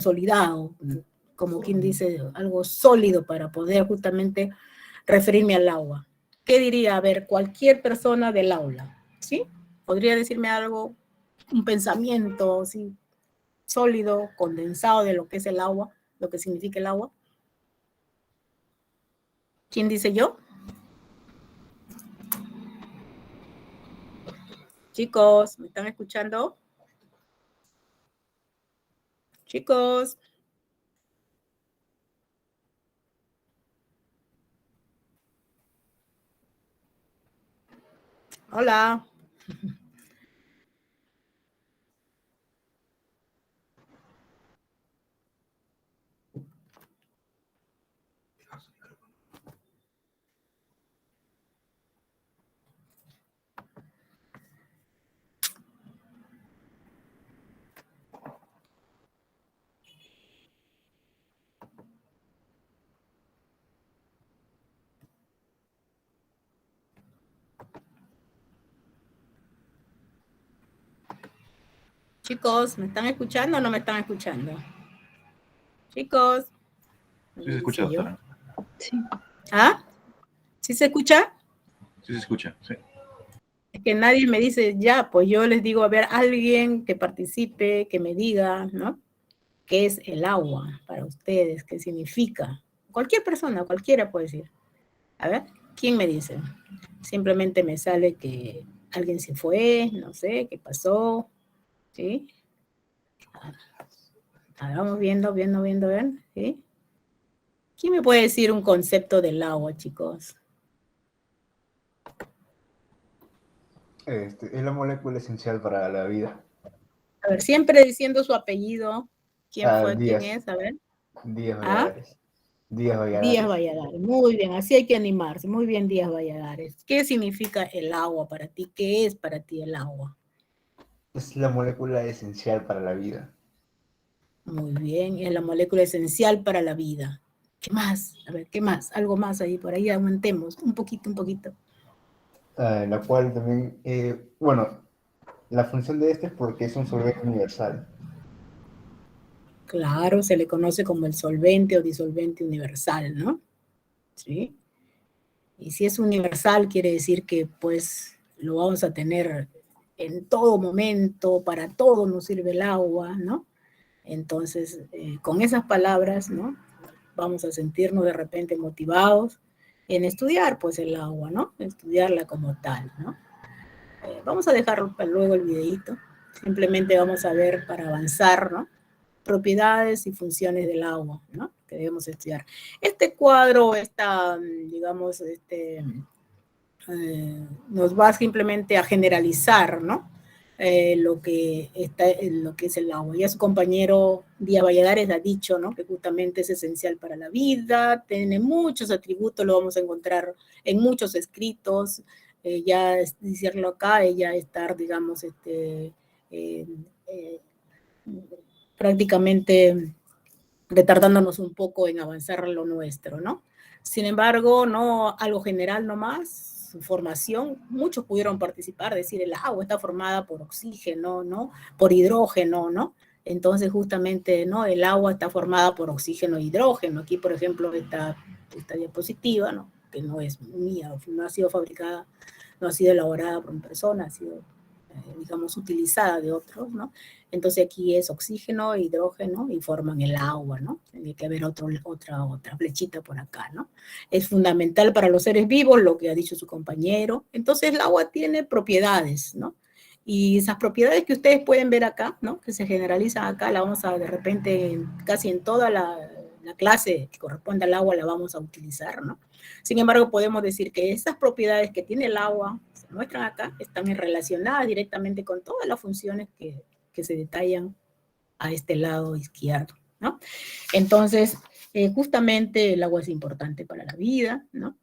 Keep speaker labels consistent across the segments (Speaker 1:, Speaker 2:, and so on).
Speaker 1: consolidado, como quien dice, algo sólido para poder justamente referirme al agua. ¿Qué diría? A ver, cualquier persona del aula, ¿sí? ¿Podría decirme algo, un pensamiento, ¿sí? Sólido, condensado de lo que es el agua, lo que significa el agua? ¿Quién dice yo? Chicos, ¿me están escuchando? Chicos. Hola. Chicos, ¿me están escuchando o no me están escuchando? Chicos.
Speaker 2: Sí se escucha, doctora.
Speaker 3: Sí.
Speaker 1: ¿Ah? ¿Sí se escucha?
Speaker 2: Sí se escucha, sí.
Speaker 1: Es que nadie me dice ya, pues yo les digo, a ver, alguien que participe, que me diga, ¿no? ¿Qué es el agua para ustedes? ¿Qué significa? Cualquier persona, cualquiera puede decir. A ver, ¿quién me dice? Simplemente me sale que alguien se fue, no sé, qué pasó, ¿sí? Vamos viendo, ¿sí? ¿Quién me puede decir un concepto del agua, chicos?
Speaker 4: Es la molécula esencial para la vida.
Speaker 1: A ver, siempre diciendo su apellido. ¿Quién fue?
Speaker 4: Díaz.
Speaker 1: ¿Quién es? A ver.
Speaker 4: Díaz
Speaker 1: ¿Ah?
Speaker 4: Valladares. Díaz Valladares.
Speaker 1: Díaz Valladares. Muy bien, así hay que animarse. Muy bien, Díaz Valladares. ¿Qué significa el agua para ti? ¿Qué es para ti el agua?
Speaker 4: Es la molécula esencial para la vida.
Speaker 1: Muy bien, es la molécula esencial para la vida. ¿Qué más? A ver, ¿qué más? Algo más ahí, por ahí aumentemos. Un poquito, un poquito.
Speaker 4: La cual también, bueno, la función de este es porque es un solvente universal.
Speaker 1: Claro, se le conoce como el solvente o disolvente universal, ¿no? ¿Sí? Y si es universal, quiere decir que pues lo vamos a tener en todo momento, para todo nos sirve el agua, ¿no? Entonces, con esas palabras, ¿no? Vamos a sentirnos de repente motivados en estudiar pues el agua, ¿no? Estudiarla como tal, ¿no? Vamos a dejar luego el videito. Simplemente vamos a ver para avanzar, ¿no? Propiedades y funciones del agua, ¿no? Que debemos estudiar. Este cuadro, digamos, nos va simplemente a generalizar, ¿no? Lo que es el agua. Ya su compañero Díaz Valladares ha dicho, ¿no? Que justamente es esencial para la vida, tiene muchos atributos, lo vamos a encontrar en muchos escritos, ya decirlo acá, ella estar, digamos, prácticamente retardándonos un poco en avanzar lo nuestro, ¿no? Sin embargo, no algo general nomás, su formación, muchos pudieron participar, decir, el agua está formada por oxígeno, ¿no? Por hidrógeno, ¿no? Entonces, justamente, ¿no? El agua está formada por oxígeno e hidrógeno. Aquí, por ejemplo, esta diapositiva, ¿no? Que no es mía, no ha sido fabricada, no ha sido elaborada por una persona, ha sido, digamos, utilizada de otros, ¿no? Entonces aquí es oxígeno, hidrógeno y forman el agua, ¿no? Tiene que haber otra flechita por acá, ¿no? Es fundamental para los seres vivos, lo que ha dicho su compañero. Entonces el agua tiene propiedades, ¿no? Y esas propiedades que ustedes pueden ver acá, ¿no? Que se generalizan acá, la vamos a de repente casi en toda la clase que corresponde al agua la vamos a utilizar, ¿no? Sin embargo, podemos decir que esas propiedades que tiene el agua, se muestran acá, están relacionadas directamente con todas las funciones que se detallan a este lado izquierdo, ¿no? Entonces, justamente el agua es importante para la vida, ¿no?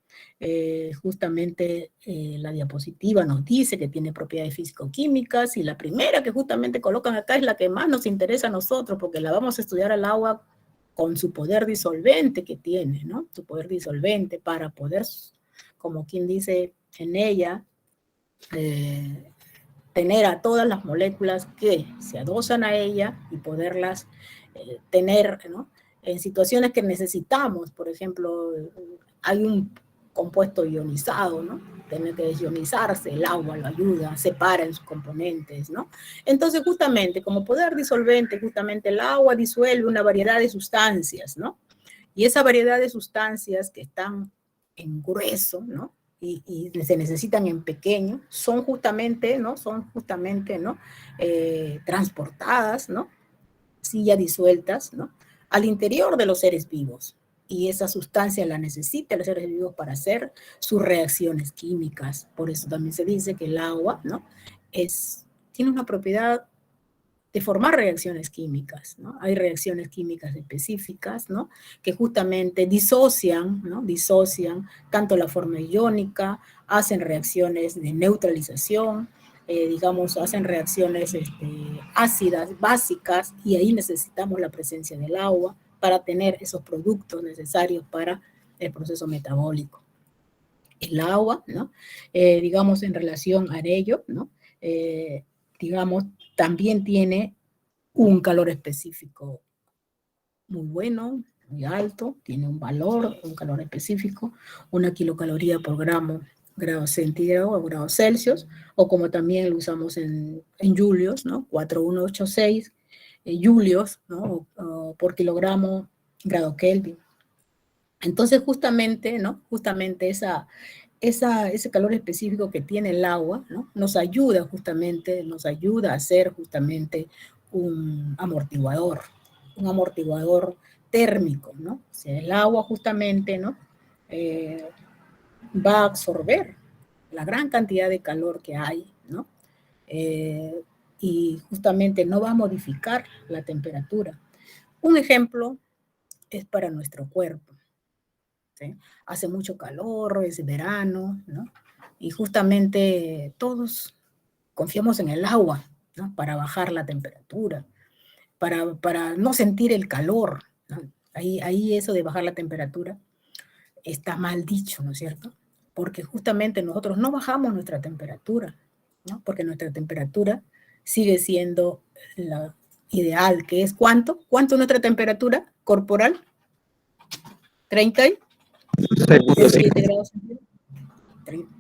Speaker 1: Justamente la diapositiva nos dice que tiene propiedades físico-químicas y la primera que justamente colocan acá es la que más nos interesa a nosotros porque la vamos a estudiar al agua con su poder disolvente que tiene, ¿no? Su poder disolvente para poder, como quien dice en ella, tener a todas las moléculas que se adosan a ella y poderlas tener, ¿no? En situaciones que necesitamos, por ejemplo, hay un compuesto ionizado, ¿no? Tiene que desionizarse, el agua lo ayuda, separa en sus componentes, ¿no? Entonces, justamente, como poder disolvente, justamente el agua disuelve una variedad de sustancias, ¿no? Y esa variedad de sustancias que están en grueso, ¿no? Y se necesitan en pequeño, son justamente, ¿no? Transportadas, ¿no? Sí, ya disueltas, ¿no? Al interior de los seres vivos. Y esa sustancia la necesitan los seres vivos para hacer sus reacciones químicas. Por eso también se dice que el agua, ¿no? Tiene una propiedad de formar reacciones químicas, ¿no? Hay reacciones químicas específicas, ¿no? Que justamente disocian, ¿no? Disocian tanto la forma iónica, hacen reacciones de neutralización, digamos, hacen reacciones ácidas, básicas, y ahí necesitamos la presencia del agua para tener esos productos necesarios para el proceso metabólico. El agua, ¿no? Digamos, en relación a ello, ¿no? Digamos, también tiene un calor específico muy bueno, muy alto, tiene un valor, un calor específico, 1 kilocaloría por grado centígrado o grados Celsius, o como también lo usamos en julios, ¿no? 4186 julios, ¿no? O por kilogramo grado Kelvin. Entonces, justamente, ¿no? Justamente ese calor específico que tiene el agua, ¿no? Nos ayuda a hacer justamente un amortiguador térmico, ¿no? O sea, el agua justamente, ¿no? Va a absorber la gran cantidad de calor que hay, ¿no? Y justamente no va a modificar la temperatura. Un ejemplo es para nuestro cuerpo, ¿sí? Hace mucho calor, es verano, ¿no? Y justamente todos confiamos en el agua, ¿no? Para bajar la temperatura, para no sentir el calor, ¿no? Ahí eso de bajar la temperatura está mal dicho, ¿no es cierto? Porque justamente nosotros no bajamos nuestra temperatura, ¿no? Porque nuestra temperatura sigue siendo la ideal, que es ¿cuánto? ¿Cuánto es nuestra temperatura corporal? 37 grados centígrados.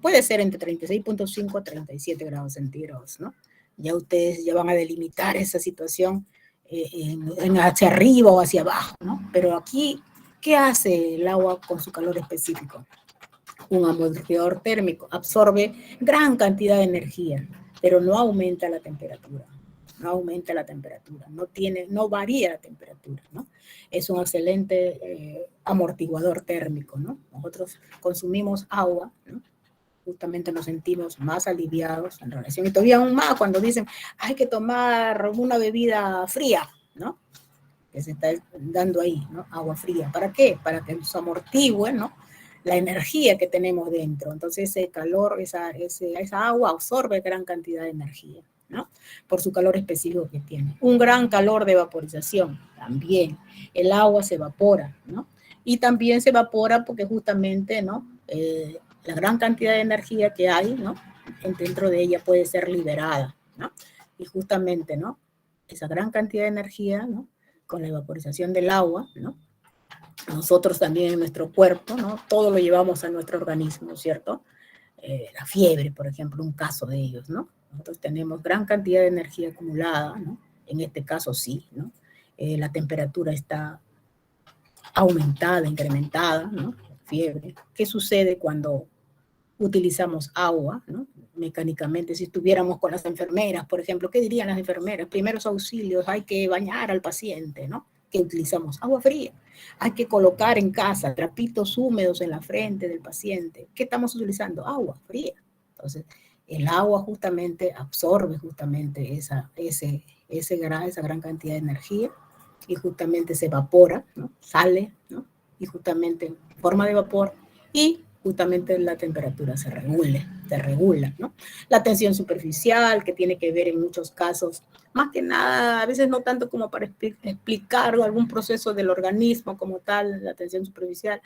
Speaker 1: Puede ser entre 36.5 a 37 grados centígrados, ¿no? Ya ustedes ya van a delimitar esa situación hacia arriba o hacia abajo, ¿no? Pero aquí, ¿qué hace el agua con su calor específico? Un amortiguador térmico, absorbe gran cantidad de energía, pero no aumenta la temperatura. No varía la temperatura, ¿no? Es un excelente amortiguador térmico, ¿no? Nosotros consumimos agua, ¿no? Justamente nos sentimos más aliviados en relación, y todavía aún más cuando dicen, hay que tomar una bebida fría, ¿no? Que se está dando ahí, ¿no? Agua fría. ¿Para qué? Para que nos amortigue, ¿no? La energía que tenemos dentro. Entonces ese calor, esa agua absorbe gran cantidad de energía, ¿no? Por su calor específico que tiene. Un gran calor de vaporización, también. El agua se evapora, ¿no? Y también se evapora porque justamente, ¿no? La gran cantidad de energía que hay, ¿no? Dentro de ella puede ser liberada, ¿no? Y justamente, ¿no? Esa gran cantidad de energía, ¿no? Con la evaporización del agua, ¿no? Nosotros también en nuestro cuerpo, ¿no? Todo lo llevamos a nuestro organismo, ¿cierto? La fiebre, por ejemplo, un caso de ellos, ¿no? Nosotros tenemos gran cantidad de energía acumulada, ¿no? En este caso sí, ¿no? La temperatura está aumentada, incrementada, ¿no? Fiebre. ¿Qué sucede cuando utilizamos agua, ¿no? Mecánicamente? Si estuviéramos con las enfermeras, por ejemplo, ¿qué dirían las enfermeras? Primeros auxilios, hay que bañar al paciente, ¿no? Que utilizamos agua fría. Hay que colocar en casa trapitos húmedos en la frente del paciente. ¿Qué estamos utilizando? Agua fría. Entonces, el agua justamente absorbe justamente esa gran cantidad de energía y justamente se evapora, ¿no? Sale, ¿no? Y justamente en forma de vapor, y justamente la temperatura se regula, ¿no? La tensión superficial, que tiene que ver en muchos casos, más que nada, a veces no tanto como para explicar algún proceso del organismo como tal, la tensión superficial,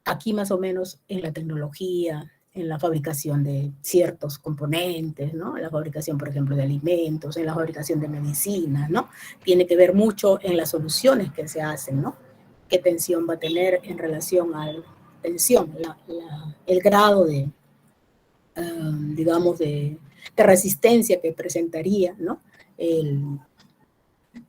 Speaker 1: aquí más o menos en la tecnología, en la fabricación de ciertos componentes, ¿no? En la fabricación, por ejemplo, de alimentos, en la fabricación de medicinas, ¿no? Tiene que ver mucho en las soluciones que se hacen, ¿no? Qué tensión va a tener en relación a la tensión, el grado de, digamos, de resistencia que presentaría, ¿no?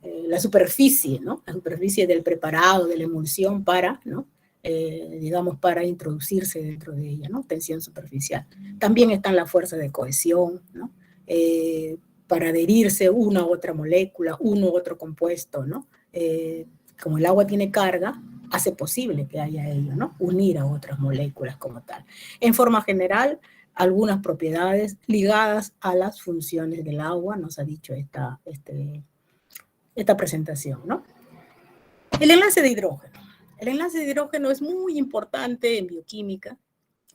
Speaker 1: La superficie, ¿no? La superficie del preparado, de la emulsión para, ¿no? Digamos, para introducirse dentro de ella, ¿no? Tensión superficial. También están las fuerzas de cohesión, ¿no? Para adherirse una u otra molécula, uno u otro compuesto, ¿no? Como el agua tiene carga, hace posible que haya ello, ¿no? Unir a otras moléculas como tal. En forma general, algunas propiedades ligadas a las funciones del agua, nos ha dicho esta presentación, ¿no? El enlace de hidrógeno. El enlace de hidrógeno es muy importante en bioquímica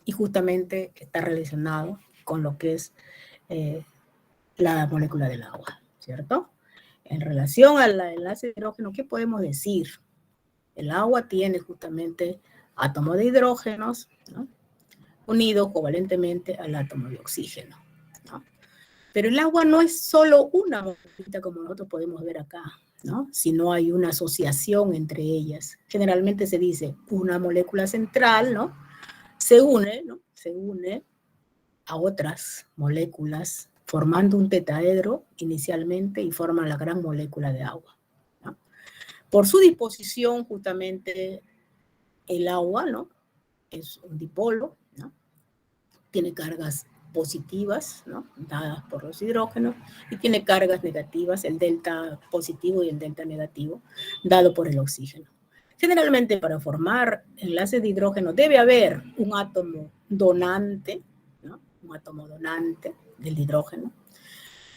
Speaker 1: y justamente está relacionado con lo que es la molécula del agua, ¿cierto? En relación al enlace de hidrógeno, ¿qué podemos decir? El agua tiene justamente átomos de hidrógenos, ¿no? Unidos covalentemente al átomo de oxígeno, ¿no? Pero el agua no es solo una molécula como nosotros podemos ver acá, ¿no? Sino hay una asociación entre ellas. Generalmente se dice una molécula central, ¿no? Se une, ¿no? Se une a otras moléculas formando un tetraedro inicialmente y forman la gran molécula de agua, ¿no? Por su disposición, justamente, el agua, ¿no? Es un dipolo, ¿no? Tiene cargas positivas, ¿no? Dadas por los hidrógenos, y tiene cargas negativas, el delta positivo y el delta negativo, dado por el oxígeno. Generalmente, para formar enlaces de hidrógeno debe haber un átomo donante, ¿no? Un átomo donante del hidrógeno,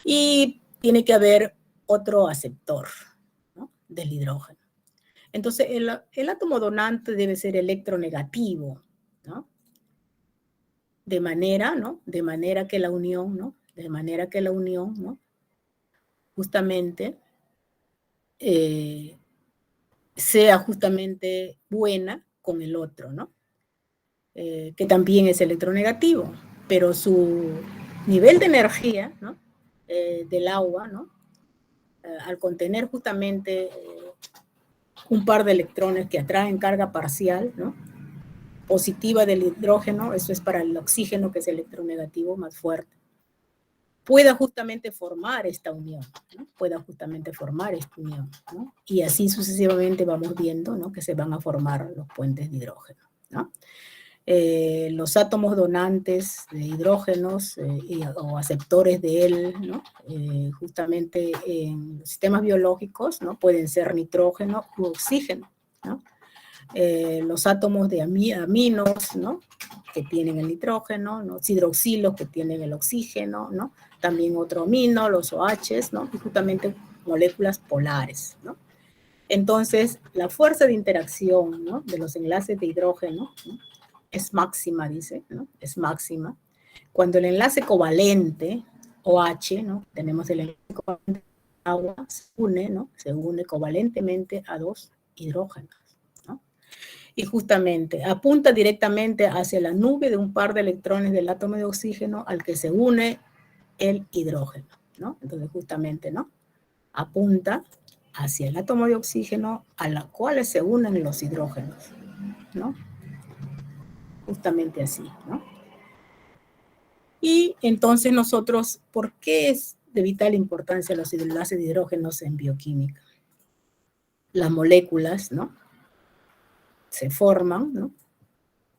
Speaker 1: y tiene que haber otro aceptor, ¿no? Del hidrógeno. Entonces, el átomo donante debe ser electronegativo, ¿no? De manera, ¿no? De manera que la unión, ¿no? De manera que la unión, ¿no? Justamente sea justamente buena con el otro, ¿no? Que también es electronegativo, pero su nivel de energía, ¿no? Del agua, ¿no? Al contener justamente un par de electrones que atraen carga parcial, ¿no? Positiva del hidrógeno, eso es para el oxígeno, que es electronegativo más fuerte, pueda justamente formar esta unión, ¿no? Pueda justamente formar esta unión, ¿no? Y así sucesivamente vamos viendo, ¿no? Que se van a formar los puentes de hidrógeno, ¿no? Los átomos donantes de hidrógenos o aceptores de él, ¿no? Justamente en los sistemas biológicos, ¿no? Pueden ser nitrógeno u oxígeno, ¿no? Los átomos de aminos, ¿no? Que tienen el nitrógeno, ¿no? Los hidroxilos que tienen el oxígeno, ¿no? También otro amino, los OHs, ¿no? Y justamente moléculas polares, ¿no? Entonces, la fuerza de interacción, ¿no? De los enlaces de hidrógeno, ¿no? Es máxima, dice, ¿no? Es máxima. Cuando el enlace covalente, OH, ¿no? Tenemos el enlace covalente de agua, se une, ¿no? Se une covalentemente a dos hidrógenos, ¿no? Y justamente apunta directamente hacia la nube de un par de electrones del átomo de oxígeno al que se une el hidrógeno, ¿no? Entonces, justamente, ¿no? Apunta hacia el átomo de oxígeno a la cual se unen los hidrógenos, ¿no? Justamente así, ¿no? Y entonces nosotros, ¿por qué es de vital importancia los enlaces de hidrógenos en bioquímica? Las moléculas, ¿no? Se forman, ¿no?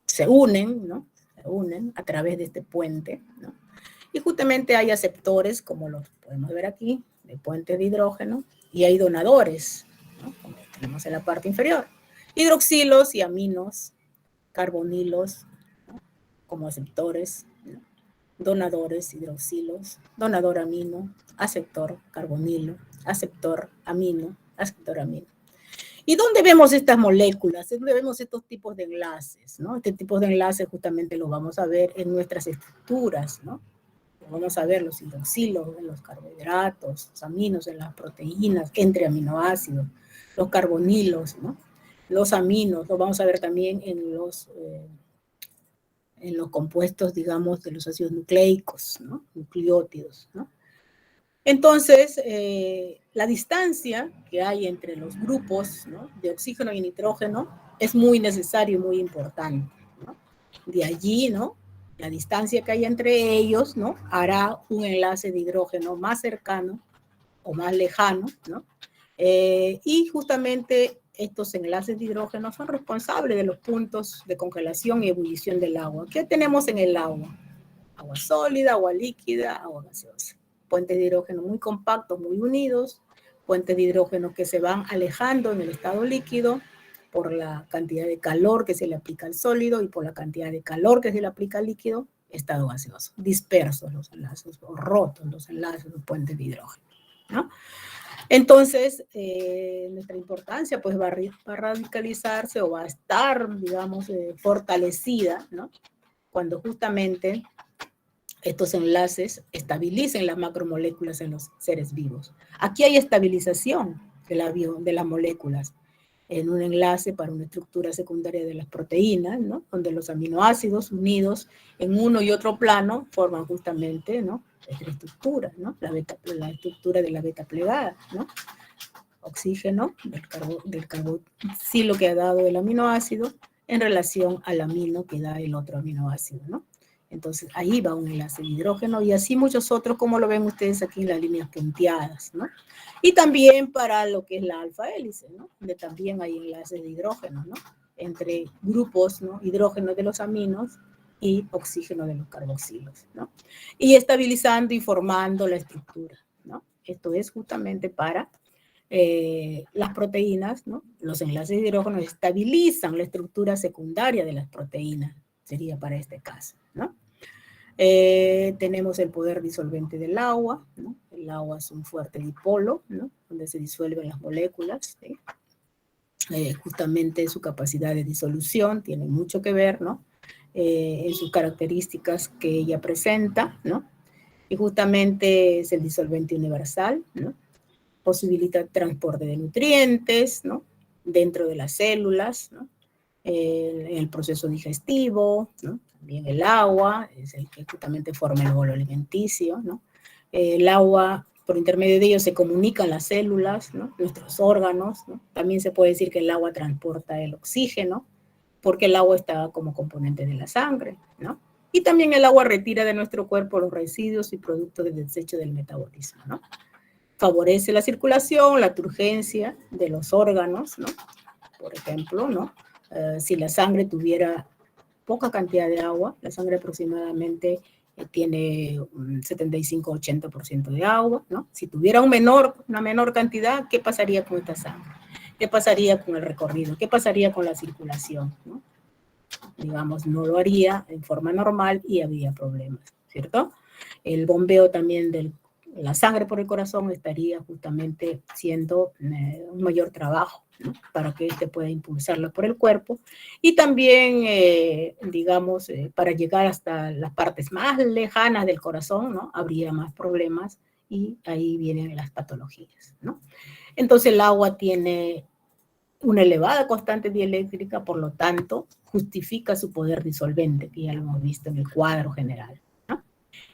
Speaker 1: Se unen, ¿no? Se unen a través de este puente, ¿no? Y justamente hay aceptores, como los podemos ver aquí, de puentes de hidrógeno, y hay donadores, ¿no? Como tenemos en la parte inferior. Hidroxilos y aminos, carbonilos, ¿no? Como aceptores, ¿no? Donadores, hidroxilos, donador amino, aceptor, carbonilo, aceptor amino, aceptor amino. ¿Y dónde vemos estas moléculas? ¿Dónde vemos estos tipos de enlaces, ¿no? Este tipo de enlaces justamente los vamos a ver en nuestras estructuras, ¿no? Vamos a ver los hidroxilos en los carbohidratos, los aminos en las proteínas, entre aminoácidos, los carbonilos, ¿no? Los aminos, los vamos a ver también en en los compuestos, digamos, de los ácidos nucleicos, ¿no? Nucleótidos, ¿no? Entonces, la distancia que hay entre los grupos, ¿no?, de oxígeno y nitrógeno es muy necesario y muy importante, ¿no? De allí, ¿no?, la distancia que hay entre ellos, ¿no?, hará un enlace de hidrógeno más cercano o más lejano, ¿no? Y justamente estos enlaces de hidrógeno son responsables de los puntos de congelación y ebullición del agua. ¿Qué tenemos en el agua? Agua sólida, agua líquida, agua gaseosa. Puentes de hidrógeno muy compactos, muy unidos, puentes de hidrógeno que se van alejando en el estado líquido por la cantidad de calor que se le aplica al sólido y por la cantidad de calor que se le aplica al líquido, estado gaseoso. Dispersos los enlaces o rotos los enlaces, los puentes de hidrógeno, ¿no? Entonces, nuestra importancia pues va a radicalizarse o va a estar, digamos, fortalecida, ¿no?, cuando justamente estos enlaces estabilicen las macromoléculas en los seres vivos. Aquí hay estabilización de las moléculas en un enlace para una estructura secundaria de las proteínas, ¿no?, donde los aminoácidos unidos en uno y otro plano forman justamente, ¿no?, esta estructura, ¿no?, la estructura de la beta plegada, ¿no?, oxígeno del carboxilo que ha dado el aminoácido en relación al amino que da el otro aminoácido, ¿no? Entonces, ahí va un enlace de hidrógeno y así muchos otros, como lo ven ustedes aquí en las líneas punteadas, ¿no? Y también para lo que es la alfa hélice, ¿no?, donde también hay enlaces de hidrógeno, ¿no?, entre grupos, ¿no?, hidrógeno de los aminos y oxígeno de los carboxilos, ¿no? Y estabilizando y formando la estructura, ¿no? Esto es justamente para las proteínas, ¿no? Los enlaces de hidrógeno estabilizan la estructura secundaria de las proteínas, sería para este caso, ¿no? Tenemos el poder disolvente del agua, ¿no? El agua es un fuerte dipolo, ¿no?, donde se disuelven las moléculas, ¿sí? Justamente su capacidad de disolución tiene mucho que ver, ¿no?, en sus características que ella presenta, ¿no? Y justamente es el disolvente universal, ¿no? Posibilita transporte de nutrientes, ¿no?, dentro de las células, ¿no?, en el proceso digestivo, ¿no? También el agua es el que justamente forma el bolo alimenticio, ¿no? El agua, por intermedio de ello se comunican las células, ¿no?, nuestros órganos, ¿no? También se puede decir que el agua transporta el oxígeno, porque el agua está como componente de la sangre, ¿no? Y también el agua retira de nuestro cuerpo los residuos y productos de desecho del metabolismo, ¿no? Favorece la circulación, la turgencia de los órganos, ¿no? Por ejemplo, ¿no? Si la sangre tuviera poca cantidad de agua, la sangre aproximadamente tiene un 75-80% de agua, ¿no? Si tuviera una menor cantidad, ¿qué pasaría con esta sangre? ¿Qué pasaría con el recorrido? ¿Qué pasaría con la circulación, ¿no? Digamos, no lo haría en forma normal y habría problemas, ¿cierto? El bombeo también de la sangre por el corazón estaría justamente siendo un mayor trabajo, ¿no?, para que éste pueda impulsarla por el cuerpo y también, digamos, para llegar hasta las partes más lejanas del corazón, ¿no?, habría más problemas y ahí vienen las patologías, ¿no? Entonces el agua tiene una elevada constante dieléctrica, por lo tanto, justifica su poder disolvente, que ya lo hemos visto en el cuadro general, ¿no?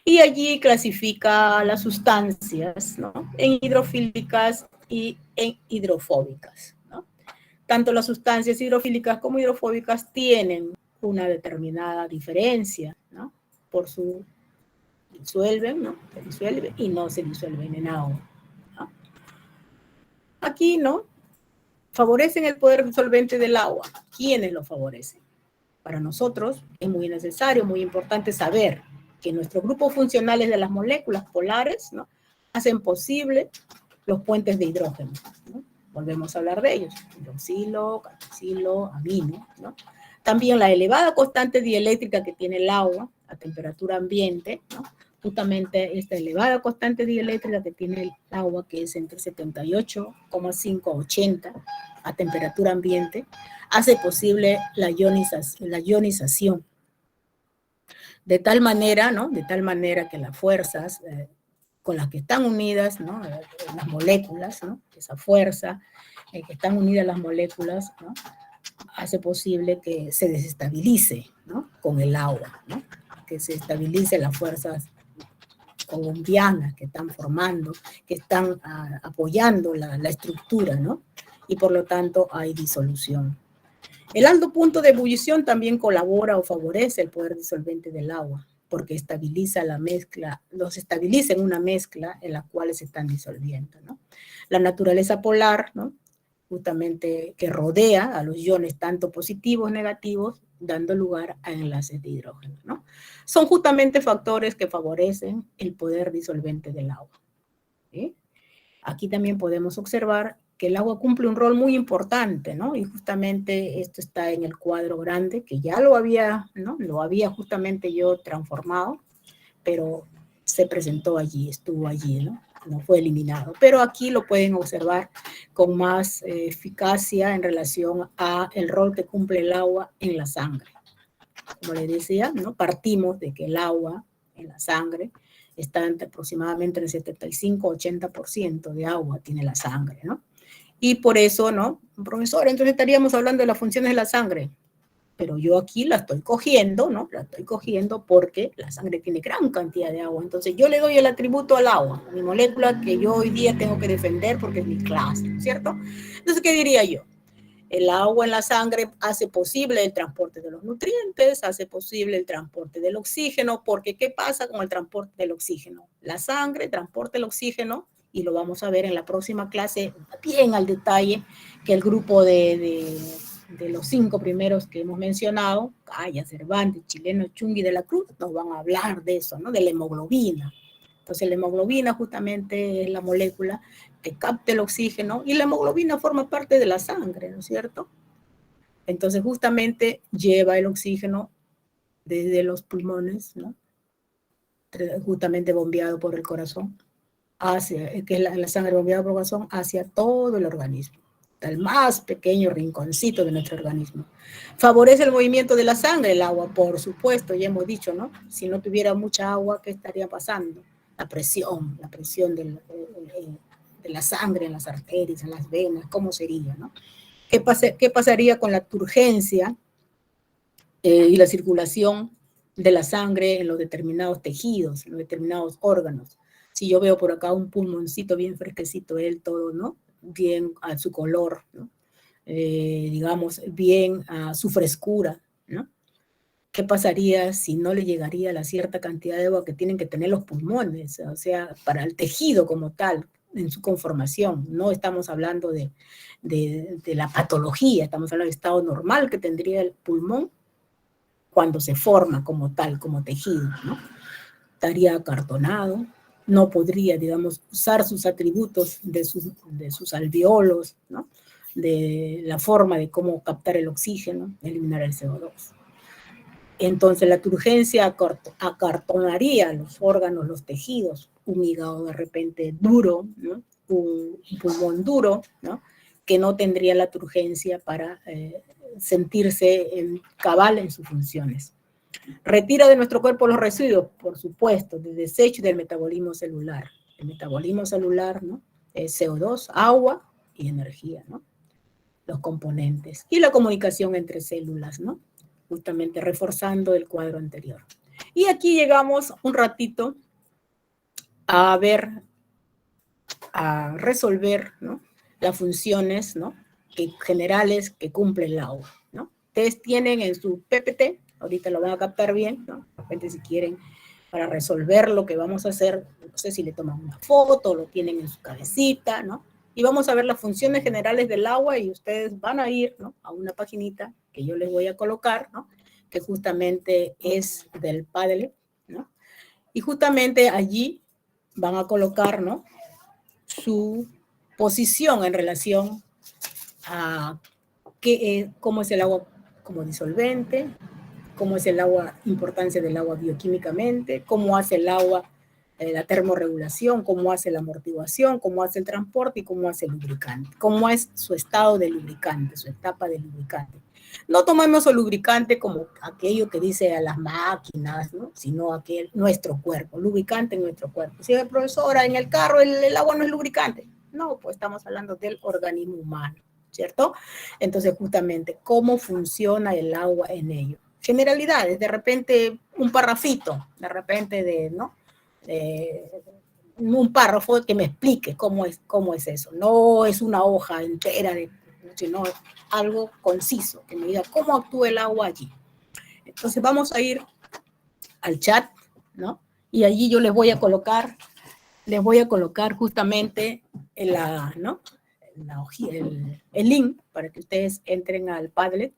Speaker 1: Y allí clasifica las sustancias, ¿no?, en hidrofílicas y en hidrofóbicas, ¿no? Tanto las sustancias hidrofílicas como hidrofóbicas tienen una determinada diferencia, ¿no?, por su disuelven, ¿no?, se disuelven y no se disuelven en agua, ¿no? Aquí, ¿no?, favorecen el poder disolvente del agua. ¿Quiénes lo favorecen? Para nosotros es muy necesario, muy importante saber que nuestros grupos funcionales de las moléculas polares, ¿no?, hacen posible los puentes de hidrógeno, ¿no? Volvemos a hablar de ellos: hidroxilo, carboxilo, amino, ¿no? También la elevada constante dieléctrica que tiene el agua a temperatura ambiente, ¿no? Justamente esta elevada constante dieléctrica que tiene el agua, que es entre 78,5 a 80 a temperatura ambiente, hace posible la ionización. De tal manera, ¿no?, de tal manera que las fuerzas con las que están unidas, ¿no?, las moléculas, ¿no?, esa fuerza que están unidas las moléculas, ¿no?, hace posible que se desestabilice, ¿no?, con el agua, ¿no? Que se estabilicen las fuerzas colombianas que están formando, que están apoyando la estructura, ¿no? Y por lo tanto hay disolución. El alto punto de ebullición también colabora o favorece el poder disolvente del agua, porque estabiliza la mezcla, los estabiliza en una mezcla en la cual se están disolviendo, ¿no? La naturaleza polar, ¿no? Justamente que rodea a los iones tanto positivos, negativos, dando lugar a enlaces de hidrógeno, ¿no? Son justamente factores que favorecen el poder disolvente del agua, ¿sí? Aquí también podemos observar que el agua cumple un rol muy importante, ¿no? Y justamente esto está en el cuadro grande, que ya lo había, ¿no? Lo había justamente yo transformado, pero se presentó allí, estuvo allí, ¿no? No fue eliminado. Pero aquí lo pueden observar con más eficacia en relación a el rol que cumple el agua en la sangre. Como les decía, ¿no? Partimos de que el agua en la sangre está aproximadamente en el 75-80% de agua tiene la sangre, ¿no? Y por eso, ¿no? Profesor, entonces estaríamos hablando de las funciones de la sangre. Pero yo aquí la estoy cogiendo, ¿no? La estoy cogiendo porque la sangre tiene gran cantidad de agua. Entonces yo le doy el atributo al agua, a mi molécula que yo hoy día tengo que defender porque es mi clase, ¿cierto? Entonces, ¿qué diría yo? El agua en la sangre hace posible el transporte de los nutrientes, hace posible el transporte del oxígeno, porque ¿qué pasa con el transporte del oxígeno? La sangre transporta el oxígeno, y lo vamos a ver en la próxima clase bien al detalle, que el grupo de los 5 primeros que hemos mencionado, Calla, Cervantes, Chileno, Chungui de la Cruz, nos van a hablar de eso, ¿no? De la hemoglobina. Entonces la hemoglobina justamente es la molécula que capta el oxígeno y la hemoglobina forma parte de la sangre, ¿no es cierto? Entonces justamente lleva el oxígeno desde los pulmones, ¿no? Justamente bombeado por el corazón, hacia, que es la sangre bombeada por el corazón, hacia todo el organismo, hasta el más pequeño rinconcito de nuestro organismo. Favorece el movimiento de la sangre, el agua, por supuesto, ya hemos dicho, ¿no? Si no tuviera mucha agua, ¿qué estaría pasando? La presión de la sangre en las arterias, en las venas, ¿cómo sería, no? ¿Qué pasaría con la turgencia y la circulación de la sangre en los determinados tejidos, en los determinados órganos? Si yo veo por acá un pulmoncito bien fresquecito, él todo, ¿no? Bien a su color, ¿no? Digamos, bien a su frescura, ¿no? ¿Qué pasaría si no le llegaría la cierta cantidad de agua que tienen que tener los pulmones? O sea, para el tejido como tal, en su conformación. No estamos hablando de la patología, estamos hablando del estado normal que tendría el pulmón cuando se forma como tal, como tejido, ¿no? Estaría acartonado, no podría, digamos, usar sus atributos de sus alveolos, ¿no? De la forma de cómo captar el oxígeno, eliminar el CO2. Entonces la turgencia acartonaría los órganos, los tejidos, un hígado de repente duro, ¿no? Un pulmón duro, ¿no? Que no tendría la turgencia para sentirse cabal en sus funciones. Retira de nuestro cuerpo los residuos, por supuesto, del desecho y del metabolismo celular. El metabolismo celular, ¿no? Es CO2, agua y energía, ¿no? Los componentes. Y la comunicación entre células, ¿no? Justamente reforzando el cuadro anterior. Y aquí llegamos un ratito a ver, a resolver, ¿no? Las funciones, ¿no? Generales que cumple el agua, ¿no? Ustedes tienen en su PPT, ahorita lo van a captar bien, ¿no? De repente si quieren, para resolver lo que vamos a hacer, no sé si le toman una foto, lo tienen en su cabecita, ¿no? Y vamos a ver las funciones generales del agua y ustedes van a ir, ¿no? A una paginita que yo les voy a colocar, ¿no? Que justamente es del Padlet, ¿no? Y justamente allí van a colocar, ¿no? Su posición en relación a cómo es el agua como disolvente, cómo es el agua, importancia del agua bioquímicamente, cómo hace el agua la termorregulación, cómo hace la amortiguación, cómo hace el transporte y cómo hace el lubricante, cómo es su estado de lubricante, su etapa de lubricante. No tomemos el lubricante como aquello que dice a las máquinas, ¿no? Sino nuestro cuerpo, lubricante en nuestro cuerpo. Si profesora, en el carro el agua no es lubricante. No, pues estamos hablando del organismo humano, ¿cierto? Entonces, justamente, ¿cómo funciona el agua en ello? generalidades, de repente un parrafito, de repente ¿no? Un párrafo que me explique cómo es eso. No es una hoja entera, sino algo conciso, que me diga cómo actúa el agua allí. Entonces vamos a ir al chat, ¿no? Y allí yo les voy a colocar justamente ¿no? el link para que ustedes entren al Padlet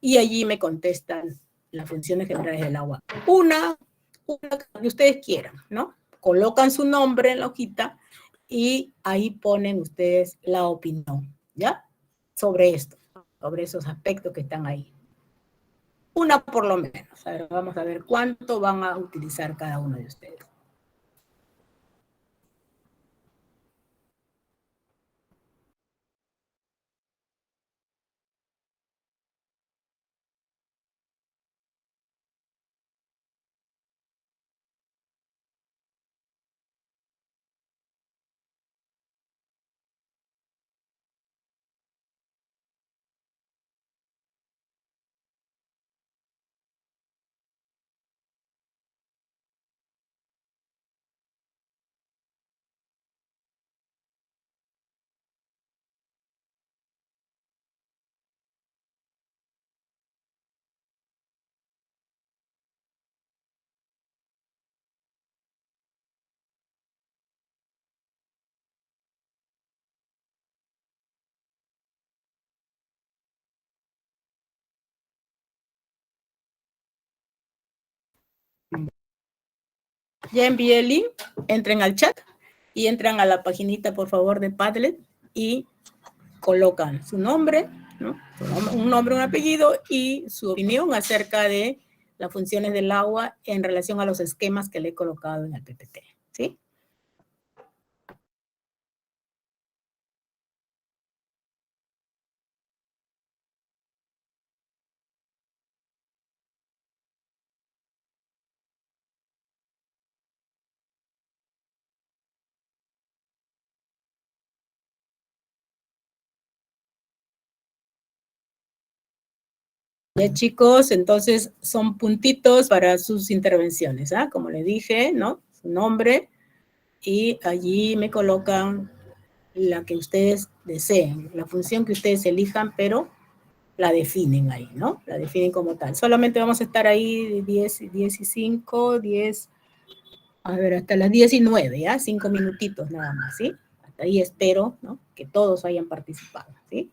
Speaker 1: y allí me contestan las funciones generales del agua. Una que ustedes quieran, ¿no? Colocan su nombre en la hojita y ahí ponen ustedes la opinión, ¿ya? Sobre esto, sobre esos aspectos que están ahí. Una por lo menos. A ver, vamos a ver cuánto van a utilizar cada uno de ustedes. Ya envié el link, entren al chat y entran a la paginita, por favor, de Padlet y colocan su nombre, ¿no? Un nombre, un apellido y su opinión acerca de las funciones del agua en relación a los esquemas que le he colocado en el PPT, ¿sí? Ya, chicos, entonces son puntitos para sus intervenciones, ¿ah? Como les dije, ¿no? Su nombre y allí me colocan la que ustedes deseen, la función que ustedes elijan, pero la definen ahí, ¿no? La definen como tal. Solamente vamos a estar ahí 10 y 5, 10, a ver, hasta las 19, ¿ya? 5 minutitos nada más, ¿sí? Hasta ahí espero, ¿no? Que todos hayan participado, ¿sí?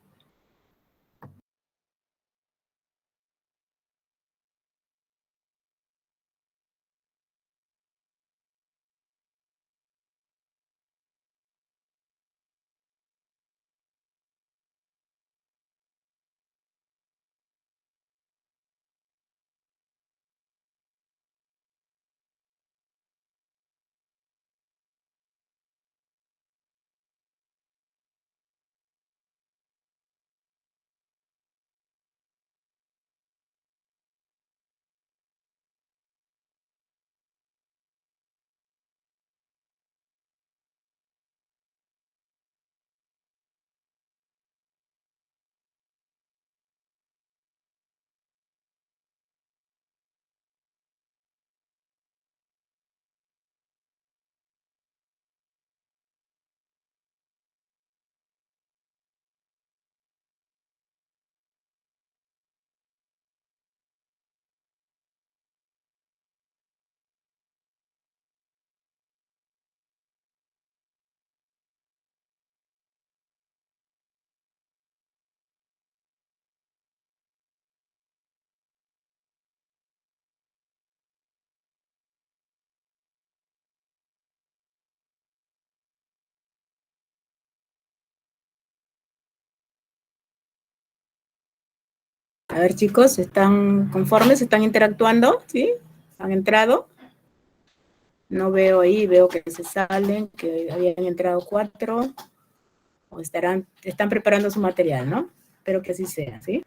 Speaker 1: A ver, chicos, ¿están conformes? ¿Están interactuando? ¿Sí? ¿Han entrado? No veo ahí, veo que se salen, que habían entrado 4, o están preparando su material, ¿no? Espero que así sea, ¿sí?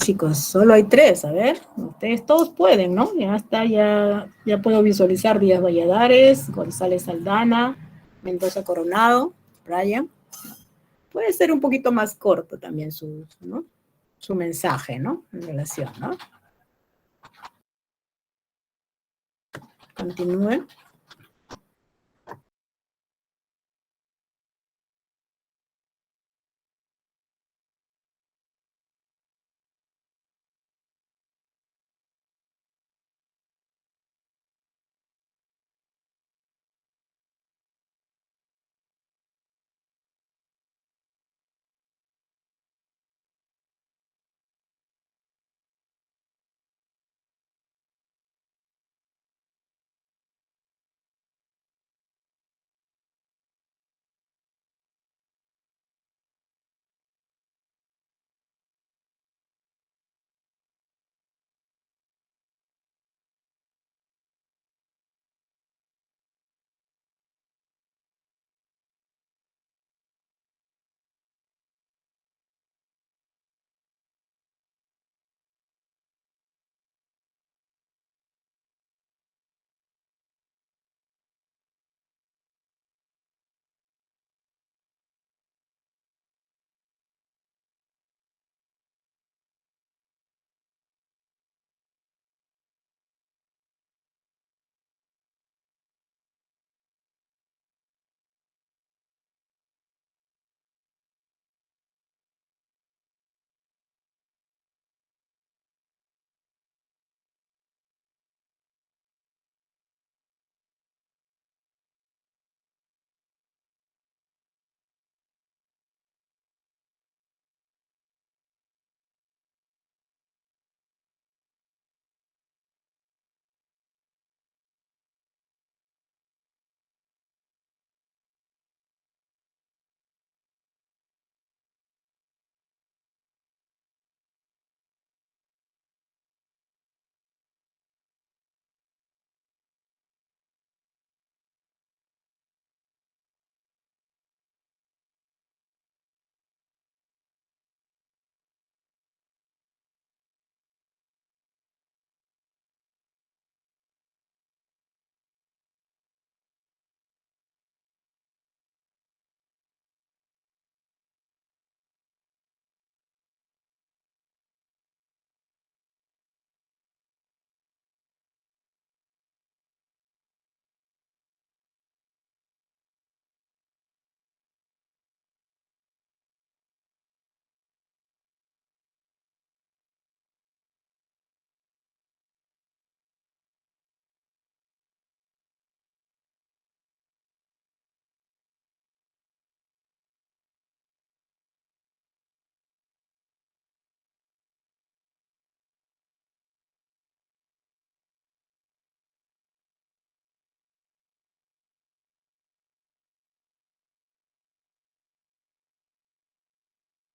Speaker 1: Chicos, solo hay 3, a ver, ustedes todos pueden, ¿no? Ya está, ya puedo visualizar Díaz Valladares, González Aldana, Mendoza Coronado, Brian. Puede ser un poquito más corto también ¿no? Su mensaje, ¿no? En relación, ¿no? Continúen.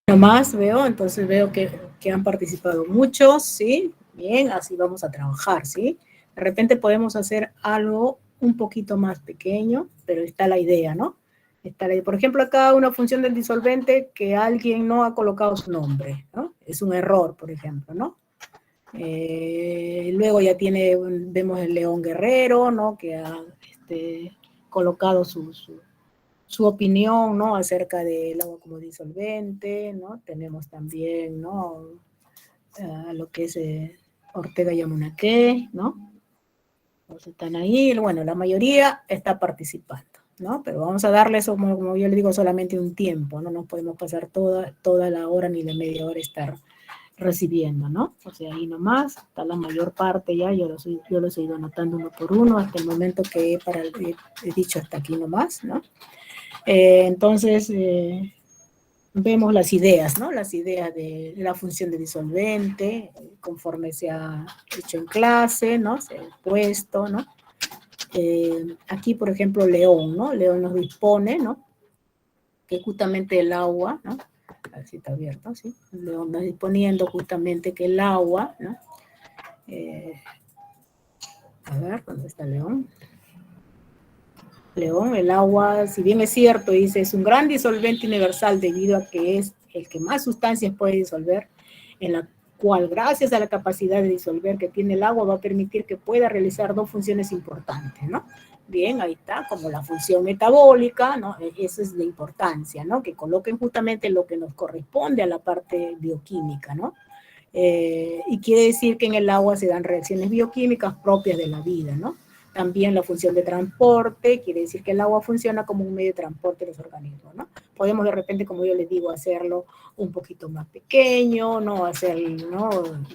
Speaker 1: Nomás veo, entonces veo que han participado muchos, ¿sí? Bien, así vamos a trabajar, ¿sí? De repente podemos hacer algo un poquito más pequeño, pero está la idea, ¿no? Por ejemplo, acá una función del disolvente que alguien no ha colocado su nombre, ¿no? Es un error, por ejemplo, ¿no? Luego ya vemos el León Guerrero, ¿no? Que ha colocado su opinión, ¿no? Acerca del agua como disolvente, ¿no? Tenemos también, ¿no? Lo que es Ortega y Amunaque, ¿no? Pues están ahí, bueno, la mayoría está participando, ¿no? Pero vamos a darle eso, como yo le digo, solamente un tiempo, ¿no? No podemos pasar toda la hora ni la media hora estar recibiendo, ¿no? O sea, ahí nomás está la mayor parte ya, yo los he ido anotando uno por uno hasta el momento que he dicho hasta aquí nomás, ¿no? Entonces, vemos las ideas, ¿no? Las ideas de la función de disolvente, conforme se ha hecho en clase, ¿no? Se ha puesto, ¿no? Aquí, por ejemplo, León, ¿no? León nos dispone, ¿no? Que justamente el agua, ¿no? Así está abierto, ¿sí? León nos disponiendo justamente que el agua, ¿no? A ver, ¿dónde está León? León, el agua, si bien es cierto, dice, es un gran disolvente universal debido a que es el que más sustancias puede disolver en la cual gracias a la capacidad de disolver que tiene el agua va a permitir que pueda realizar dos funciones importantes, ¿no? Bien, ahí está, como la función metabólica, ¿no? Esa es la importancia, ¿no? Que coloquen justamente lo que nos corresponde a la parte bioquímica, ¿no? Y quiere decir que en el agua se dan reacciones bioquímicas propias de la vida, ¿no? También la función de transporte, quiere decir que el agua funciona como un medio de transporte de los organismos, ¿no? Podemos de repente, como yo les digo, hacerlo un poquito más pequeño, ¿no? ¿no?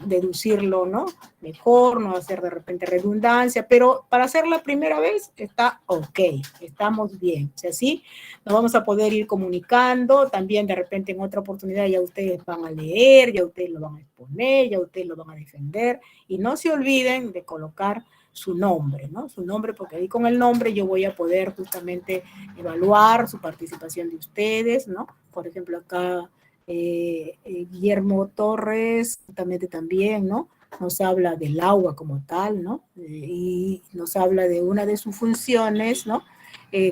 Speaker 1: Deducirlo, ¿no? Mejor, no hacer de repente redundancia, pero para hacer la primera vez está ok, estamos bien. O sea, sí, nos vamos a poder ir comunicando, también de repente en otra oportunidad ya ustedes van a leer, ya ustedes lo van a exponer, ya ustedes lo van a defender, y no se olviden de colocar su nombre, ¿no? Su nombre, porque ahí con el nombre yo voy a poder justamente evaluar su participación de ustedes, ¿no? Por ejemplo, acá Guillermo Torres, justamente también, ¿no? Nos habla del agua como tal, ¿no? Y nos habla de una de sus funciones, ¿no?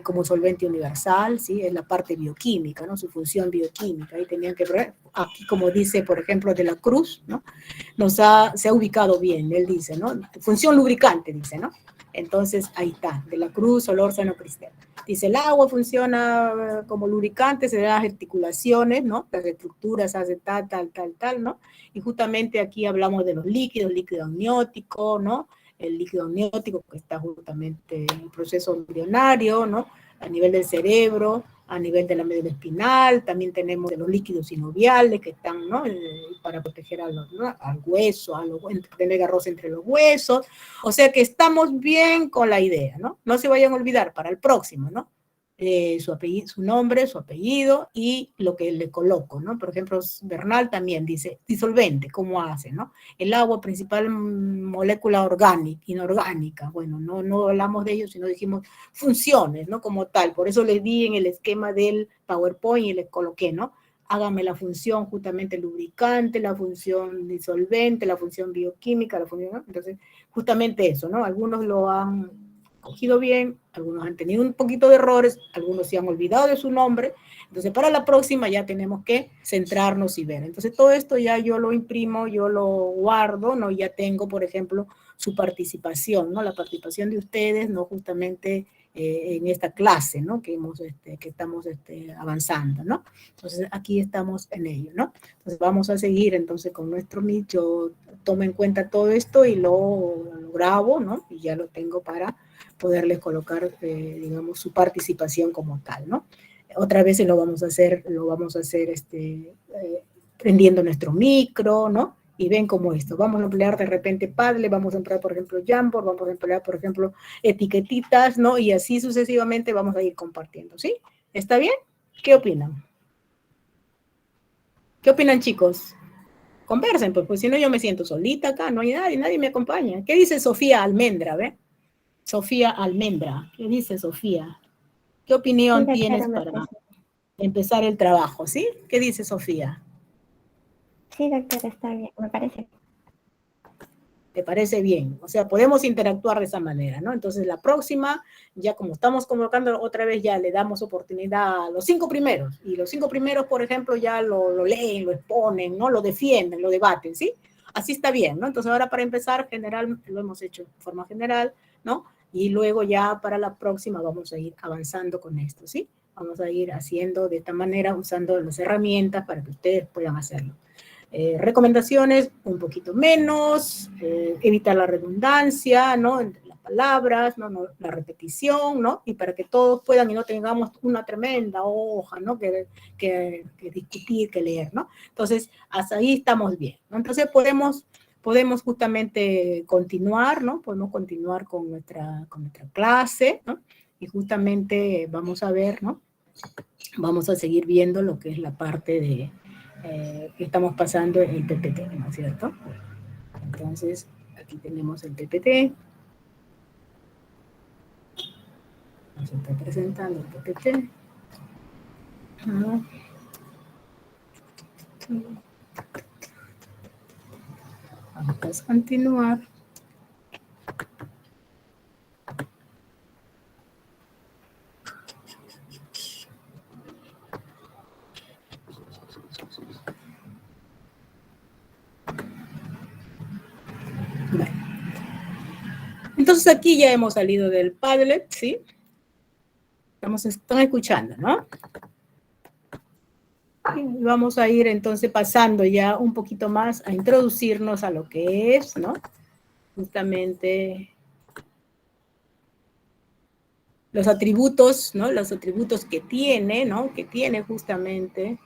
Speaker 1: Como solvente universal, ¿sí? Es la parte bioquímica, ¿no? Su función bioquímica. Ahí tenían que ver, aquí como dice, por ejemplo, de la Cruz, ¿no? Se ha ubicado bien, él dice, ¿no? Función lubricante, dice, ¿no? Entonces, ahí está, de la Cruz, Solórzano, Cristel. Dice, el agua funciona como lubricante, se dan las articulaciones, ¿no? Las estructuras hace tal, ¿no? Y justamente aquí hablamos de los líquidos, líquido amniótico, ¿no? El líquido amniótico que está justamente en el proceso embrionario, ¿no? A nivel del cerebro, a nivel de la médula espinal, también tenemos de los líquidos sinoviales que están, ¿no? Para proteger ¿no? Al hueso, tener roce entre los huesos, o sea que estamos bien con la idea, ¿no? No se vayan a olvidar para el próximo, ¿no? Su apellido, su nombre, su apellido y lo que le coloco, ¿no? Por ejemplo, Bernal también dice disolvente, ¿cómo hace, no? El agua, principal molécula orgánica, inorgánica, bueno, no hablamos de ello, sino dijimos funciones, ¿no? Como tal, por eso les di en el esquema del PowerPoint y les coloqué, ¿no? Hágame la función justamente lubricante, la función disolvente, la función bioquímica, la función, ¿no? Entonces, justamente eso, ¿no? Algunos lo han cogido bien, algunos han tenido un poquito de errores, algunos se han olvidado de su nombre, entonces para la próxima ya tenemos que centrarnos y ver. Entonces todo esto ya yo lo imprimo, yo lo guardo, ¿no? Ya tengo, por ejemplo, su participación, ¿no? La participación de ustedes, ¿no? Justamente en esta clase, ¿no? Que estamos avanzando, ¿no? Entonces aquí estamos en ello, ¿no? Entonces vamos a seguir entonces con nuestro Meet. Yo tomo en cuenta todo esto y lo grabo, ¿no? Y ya lo tengo para poderles colocar, digamos, su participación como tal, ¿no? Otra vez lo vamos a hacer prendiendo nuestro micro, ¿no? Y ven cómo esto, vamos a emplear de repente Padlet, vamos a emplear, por ejemplo, Jamboard, vamos a emplear, por ejemplo, etiquetitas, ¿no? Y así sucesivamente vamos a ir compartiendo, ¿sí? ¿Está bien? ¿Qué opinan? ¿Qué opinan, chicos? Conversen, pues si no yo me siento solita acá, no hay nadie me acompaña. ¿Qué dice Sofía Almendra, ve? Sofía Almendra, ¿qué dice Sofía? ¿Qué opinión
Speaker 3: Sí,
Speaker 1: tienes
Speaker 3: doctora,
Speaker 1: para empezar el trabajo, sí? ¿Qué dice Sofía?
Speaker 3: sí, doctora, está bien, me parece.
Speaker 1: ¿Te parece bien? O sea, podemos interactuar de esa manera, ¿no? Entonces, la próxima, ya como estamos convocando otra vez, ya le damos oportunidad a los 5 primeros. Y los 5 primeros, por ejemplo, ya lo leen, lo exponen, ¿no? Lo defienden, lo debaten, ¿sí? Así está bien, ¿no? Entonces, ahora para empezar, general, lo hemos hecho de forma general, ¿no? Y luego ya para la próxima vamos a ir avanzando con esto, ¿sí? Vamos a ir haciendo de esta manera, usando las herramientas para que ustedes puedan hacerlo. Recomendaciones, un poquito menos, evitar la redundancia, ¿no? Entre las palabras, ¿no? La repetición, ¿no? Y para que todos puedan y no tengamos una tremenda hoja, ¿no? Que discutir, que leer, ¿no? Entonces, hasta ahí estamos bien, ¿no? Entonces, podemos justamente continuar, ¿no? Podemos continuar con nuestra clase, ¿no? Y justamente vamos a ver, ¿no? Vamos a seguir viendo lo que es la parte de que estamos pasando en el PPT, ¿no es cierto? Entonces, aquí tenemos el PPT. Nos está presentando el PPT. Vamos a continuar. Entonces aquí ya hemos salido del Padlet, ¿sí? Están escuchando, ¿no? Y vamos a ir entonces pasando ya un poquito más a introducirnos a lo que es, ¿no? Justamente los atributos, ¿no? Los atributos que tiene, ¿no? Que tiene justamente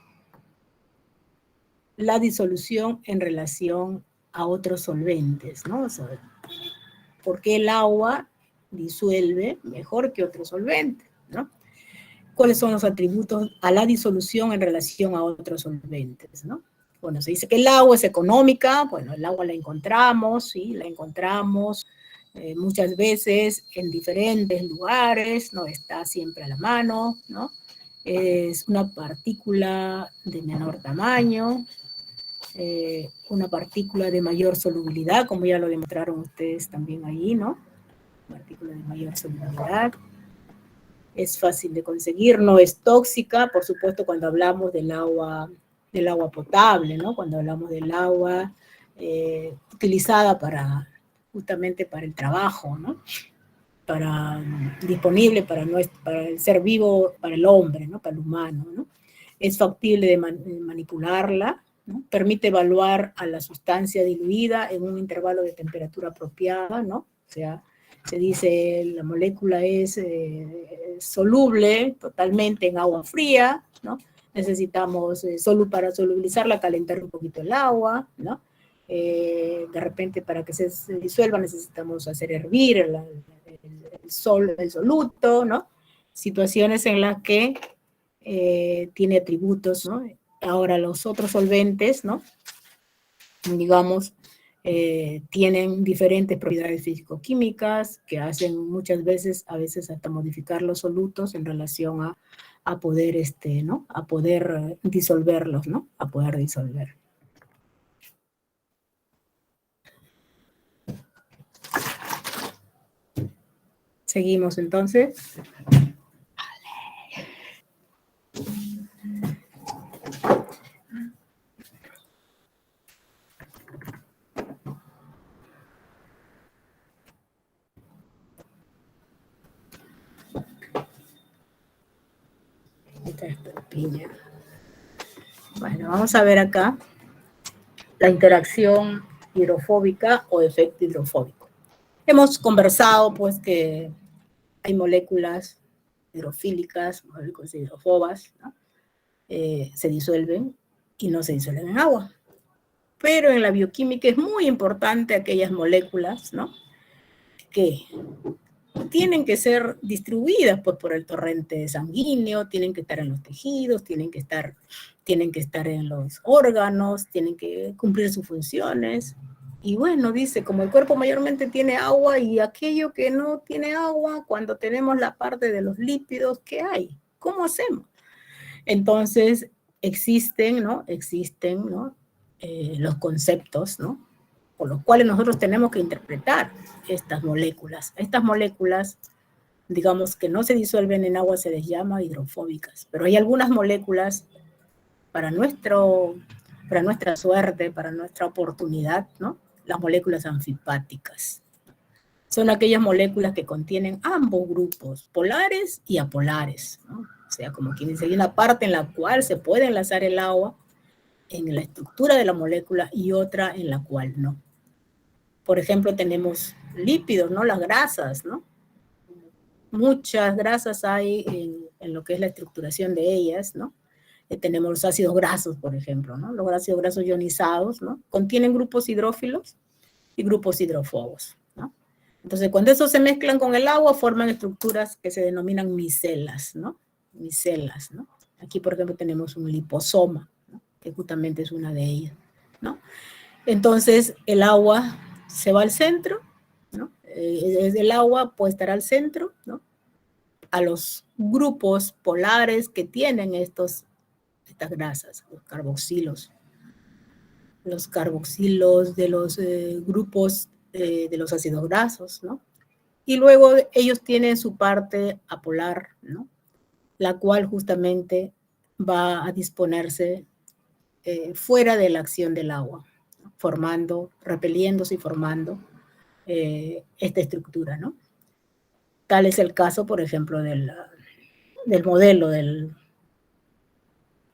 Speaker 1: la disolución en relación a otros solventes, ¿no? O sea, ¿por qué el agua disuelve mejor que otro solvente, ¿no? ¿Cuáles son los atributos a la disolución en relación a otros solventes, ¿no? Bueno, se dice que el agua es económica. Bueno, el agua la encontramos, ¿sí? La encontramos muchas veces en diferentes lugares, no está siempre a la mano, ¿no? Es una partícula de menor tamaño, una partícula de mayor solubilidad, como ya lo demostraron ustedes también ahí, ¿no? Partícula de mayor solubilidad. Es fácil de conseguir, no es tóxica, por supuesto, cuando hablamos del agua potable, ¿no? Cuando hablamos del agua utilizada justamente para el trabajo, ¿no? Disponible para el ser vivo, para el hombre, ¿no? Para el humano, ¿no? Es factible de manipularla, ¿no? Permite evaluar a la sustancia diluida en un intervalo de temperatura apropiada, ¿no? O sea, se dice la molécula es soluble totalmente en agua fría, ¿no? Necesitamos, para solubilizarla, calentar un poquito el agua, ¿no? De repente, para que se disuelva, necesitamos hacer hervir el soluto, ¿no? Situaciones en las que tiene atributos, ¿no? Ahora, los otros solventes, ¿no? Digamos, tienen diferentes propiedades físico-químicas que hacen muchas veces, a veces hasta modificar los solutos en relación a poder, ¿no? A poder disolverlos, ¿no? A poder disolver. Seguimos entonces. Piña. Bueno, vamos a ver acá la interacción hidrofóbica o efecto hidrofóbico. Hemos conversado, pues, que hay moléculas hidrofílicas, moléculas hidrofobas, ¿no? Se disuelven y no se disuelven en agua. Pero en la bioquímica es muy importante aquellas moléculas, ¿no? Que tienen que ser distribuidas, pues, por el torrente sanguíneo, tienen que estar en los tejidos, tienen que estar en los órganos, tienen que cumplir sus funciones. Y bueno, dice, como el cuerpo mayormente tiene agua y aquello que no tiene agua, cuando tenemos la parte de los lípidos, ¿qué hay? ¿Cómo hacemos? Entonces, existen, ¿no? Los conceptos, ¿no? Por los cuales nosotros tenemos que interpretar estas moléculas. Estas moléculas, digamos, que no se disuelven en agua, se les llama hidrofóbicas, pero hay algunas moléculas para nuestra suerte, para nuestra oportunidad, ¿no? Las moléculas anfipáticas. Son aquellas moléculas que contienen ambos grupos, polares y apolares, ¿no? O sea, como quien dice, hay una parte en la cual se puede enlazar el agua en la estructura de la molécula y otra en la cual no. Por ejemplo, tenemos lípidos, ¿no? Las grasas, ¿no? Muchas grasas hay en lo que es la estructuración de ellas, ¿no? Tenemos los ácidos grasos, por ejemplo, ¿no? Los ácidos grasos ionizados, ¿no? Contienen grupos hidrófilos y grupos hidrófobos, ¿no? Entonces, cuando esos se mezclan con el agua, forman estructuras que se denominan micelas, ¿no? Micelas, ¿no? Aquí, por ejemplo, tenemos un liposoma, ¿no? Que justamente es una de ellas, ¿no? Entonces, el agua se va al centro, ¿no? El agua puede estar al centro, ¿no? A los grupos polares que tienen estas grasas, los carboxilos de los grupos de los ácidos grasos, ¿no? Y luego ellos tienen su parte apolar, ¿no? La cual justamente va a disponerse fuera de la acción del agua, ¿no? Repeliéndose y formando esta estructura, ¿no? Tal es el caso, por ejemplo, del modelo del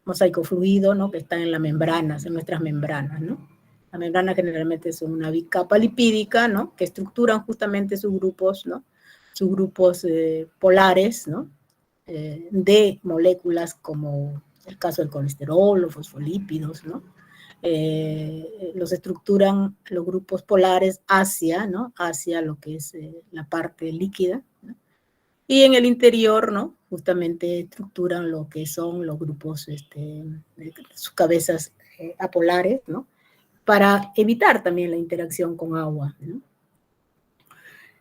Speaker 1: mosaico fluido, ¿no? Que está en las membranas, en nuestras membranas, ¿no? La membrana generalmente es una bicapa lipídica, ¿no? Que estructuran justamente sus grupos, ¿no? Sus grupos polares, ¿no? De moléculas como el caso del colesterol, los fosfolípidos, ¿no? Los estructuran los grupos polares hacia, ¿no? Hacia lo que es la parte líquida, ¿no? Y en el interior, ¿no? Justamente estructuran lo que son los grupos, sus cabezas apolares, ¿no? Para evitar también la interacción con agua, ¿no?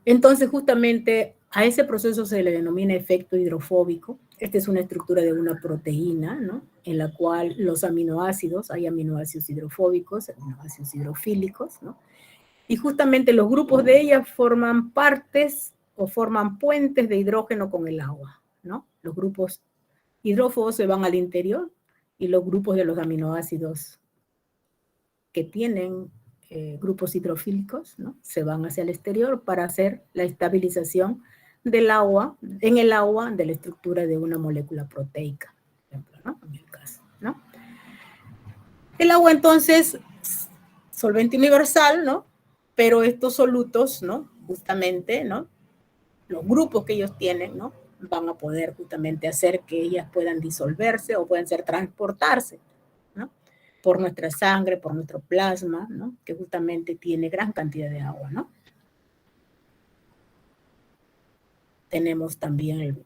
Speaker 1: Entonces, justamente a ese proceso se le denomina efecto hidrofóbico. Esta es una estructura de una proteína, ¿no? En la cual los aminoácidos, hay aminoácidos hidrofóbicos, aminoácidos hidrofílicos, ¿no? Y justamente los grupos de ellas forman partes o forman puentes de hidrógeno con el agua, ¿no? Los grupos hidrófobos se van al interior y los grupos de los aminoácidos que tienen grupos hidrofílicos, ¿no? Se van hacia el exterior para hacer la estabilización del agua, en el agua, de la estructura de una molécula proteica, por ejemplo, ¿no? En el caso, ¿no? El agua, entonces, solvente universal, ¿no? Pero estos solutos, ¿no? Justamente, ¿no? Los grupos que ellos tienen, ¿no? Van a poder justamente hacer que ellas puedan disolverse o puedan ser transportarse, ¿no? Por nuestra sangre, por nuestro plasma, ¿no? Que justamente tiene gran cantidad de agua, ¿no? Tenemos también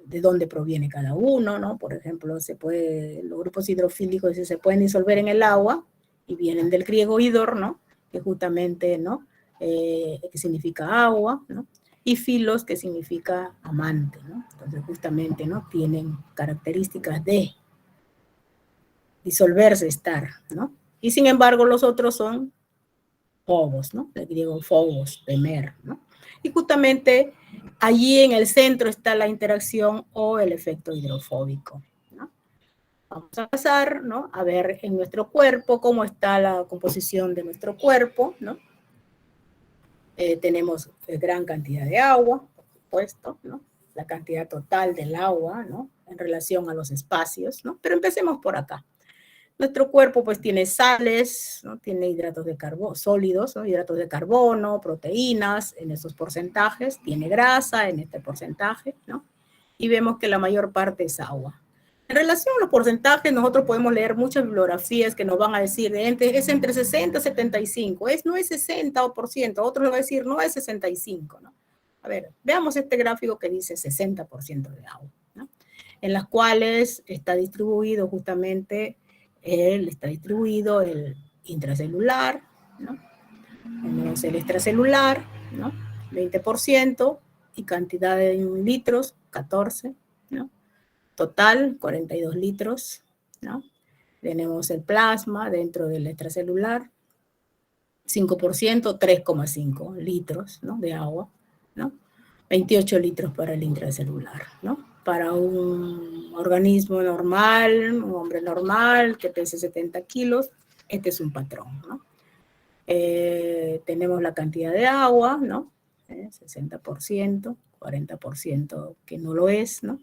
Speaker 1: de dónde proviene cada uno, ¿no? Por ejemplo, los grupos hidrofílicos se pueden disolver en el agua y vienen del griego hidor, ¿no? Que justamente, ¿no? Que significa agua, ¿no? Y filos, que significa amante, ¿no? Entonces, justamente, ¿no? Tienen características de disolverse, estar, ¿no? Y sin embargo, los otros son phobos, ¿no? Del griego phobos, temer, ¿no? Y justamente allí en el centro está la interacción o el efecto hidrofóbico, ¿no? Vamos a pasar, ¿no? A ver en nuestro cuerpo cómo está la composición de nuestro cuerpo, ¿no? Tenemos gran cantidad de agua, por supuesto, ¿no? La cantidad total del agua, ¿no? En relación a los espacios, ¿no? Pero empecemos por acá. Nuestro cuerpo pues tiene sales, ¿no? Tiene hidratos de carbono, sólidos, ¿no? Hidratos de carbono, proteínas en esos porcentajes, tiene grasa en este porcentaje, ¿no? Y vemos que la mayor parte es agua. En relación a los porcentajes, nosotros podemos leer muchas bibliografías que nos van a decir es entre 60 y 75, no es 60%, otros van a decir no es 65, ¿no? A ver, veamos este gráfico que dice 60% de agua, ¿no? En las cuales está distribuido justamente el intracelular, ¿no? Tenemos el extracelular, ¿no? 20%, y cantidad de litros, 14, ¿no? Total, 42 litros, ¿no? Tenemos el plasma dentro del extracelular, 5%, 3,5 litros, ¿no? De agua, ¿no? 28 litros para el intracelular, ¿no? Para un organismo normal, un hombre normal que pese 70 kilos, este es un patrón, ¿no? Tenemos la cantidad de agua, ¿no? 60%, 40% que no lo es, ¿no?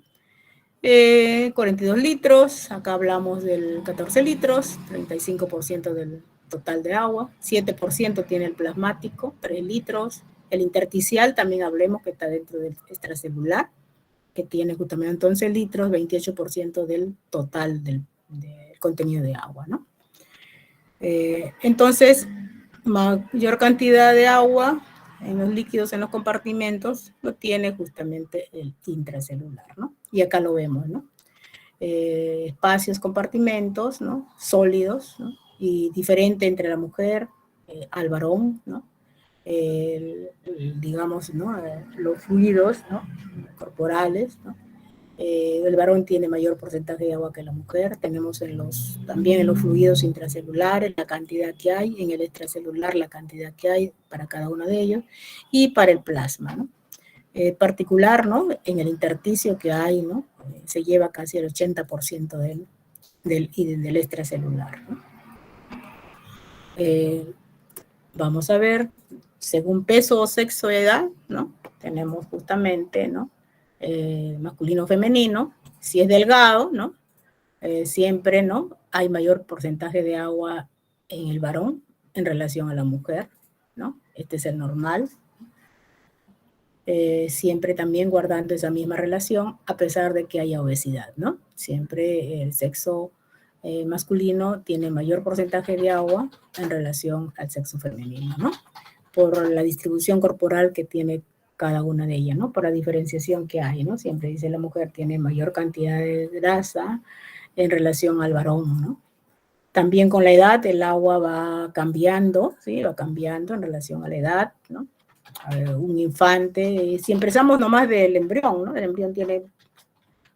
Speaker 1: 42 litros, acá hablamos del 14 litros, 35% del total de agua, 7% tiene el plasmático, 3 litros, el intersticial también hablemos que está dentro del extracelular, que tiene justamente 11 litros, 28% del total del contenido de agua, ¿no? Entonces, mayor cantidad de agua en los líquidos, en los compartimentos, lo tiene justamente el intracelular, ¿no? Y acá lo vemos, ¿no? Espacios, compartimentos, ¿no? Sólidos, ¿no? Y diferente entre la mujer al varón, ¿no? Digamos, ¿no? Los fluidos, ¿no? Corporales, ¿no? El varón tiene mayor porcentaje de agua que la mujer. Tenemos también en los fluidos intracelulares la cantidad que hay, en el extracelular la cantidad que hay para cada uno de ellos, y para el plasma, ¿no? Particular, ¿no? En el intersticio que hay, ¿no? Se lleva casi el 80% del extracelular, ¿no? Vamos a ver según peso, sexo, edad, ¿no? Tenemos justamente, ¿no? Masculino, femenino. Si es delgado, ¿no? Siempre, ¿no? Hay mayor porcentaje de agua en el varón en relación a la mujer, ¿no? Este es el normal. Siempre también guardando esa misma relación, a pesar de que haya obesidad, ¿no? Siempre el sexo masculino tiene mayor porcentaje de agua en relación al sexo femenino, ¿no? Por la distribución corporal que tiene cada una de ellas, ¿no? Por la diferenciación que hay, ¿no? Siempre dice la mujer tiene mayor cantidad de grasa en relación al varón, ¿no? También con la edad el agua va cambiando, ¿sí? Va cambiando en relación a la edad, ¿no? Un infante, si empezamos nomás del embrión, ¿no? El embrión tiene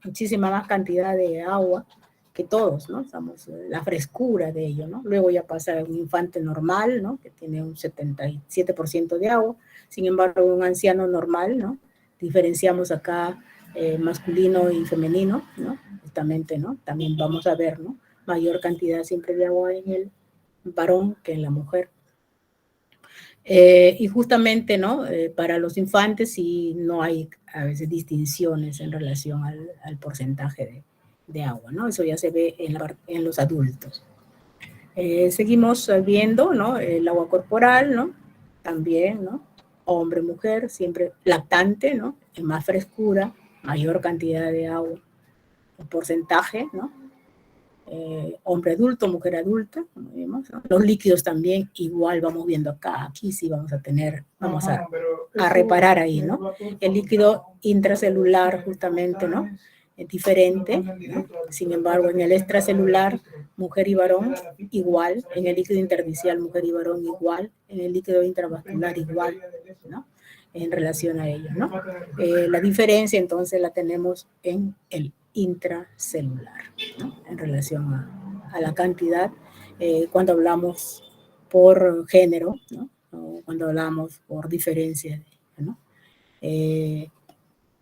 Speaker 1: muchísima más cantidad de agua que todos, ¿no? Estamos, la frescura de ello, ¿no? Luego ya pasa un infante normal, ¿no? Que tiene un 77% de agua. Sin embargo, un anciano normal, ¿no? Diferenciamos acá masculino y femenino, ¿no? Justamente, ¿no? También vamos a ver, ¿no? Mayor cantidad siempre de agua en el varón que en la mujer. Y justamente, ¿no? Para los infantes sí no hay a veces distinciones en relación al porcentaje de agua, ¿no? Eso ya se ve en los adultos. Seguimos viendo, ¿no? El agua corporal, ¿no? También, ¿no? Hombre, mujer, siempre lactante, ¿no? En más frescura, mayor cantidad de agua, un porcentaje, ¿no? Hombre adulto, mujer adulta, como vemos, ¿no? Los líquidos también, igual vamos viendo acá, aquí sí vamos a tener, vamos a reparar ahí, ¿no? El líquido intracelular justamente, ¿no? Es diferente, ¿no? Sin embargo, en el extracelular, mujer y varón, igual, en el líquido intersticial, mujer y varón, igual, en el líquido intravascular, igual, ¿no? En relación a ello, ¿no? La diferencia, entonces, la tenemos en el intracelular, ¿no? En relación a la cantidad, cuando hablamos por género, ¿no? O cuando hablamos por diferencia, ¿no?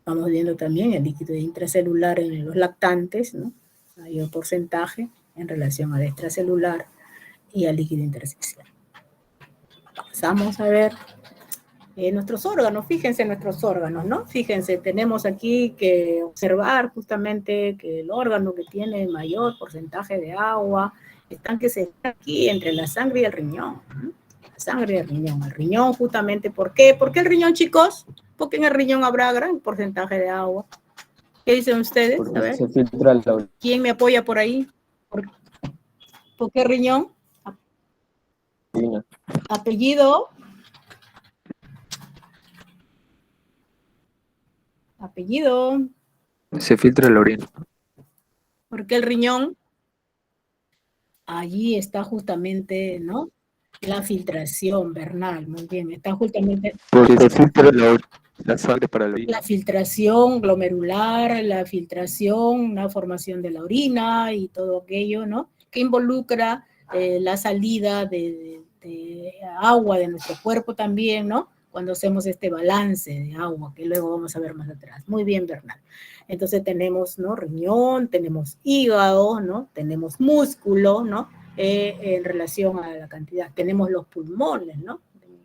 Speaker 1: Vamos viendo también el líquido intracelular en los lactantes, ¿no? Hay un porcentaje en relación al extracelular y al líquido intersticial. Pasamos a ver nuestros órganos, fíjense nuestros órganos, ¿no? Fíjense, tenemos aquí que observar justamente que el órgano que tiene mayor porcentaje de agua están que se aquí entre la sangre y el riñón, ¿no? La sangre y el riñón justamente, ¿por qué? ¿Por qué el riñón, chicos? Porque en el riñón habrá gran porcentaje de agua. ¿Qué dicen ustedes? A ver,
Speaker 5: Se filtra la orina.
Speaker 1: ¿Quién me apoya por ahí? ¿Por qué riñón? Apellido. Apellido.
Speaker 5: Se filtra la orina.
Speaker 1: ¿Por qué el riñón? Allí está justamente, ¿no? La filtración, Bernal, muy bien. Está justamente
Speaker 5: Porque se filtra la sangre para la orina.
Speaker 1: la filtración glomerular, la filtración, la formación de la orina y todo aquello, ¿no? Que involucra la salida de agua de nuestro cuerpo también, ¿no? Cuando hacemos este balance de agua, que luego vamos a ver más atrás. Muy bien, Bernal. Entonces tenemos, ¿no? Riñón, tenemos hígado, ¿no? Tenemos músculo, ¿no? En relación a la cantidad. Tenemos los pulmones, ¿no?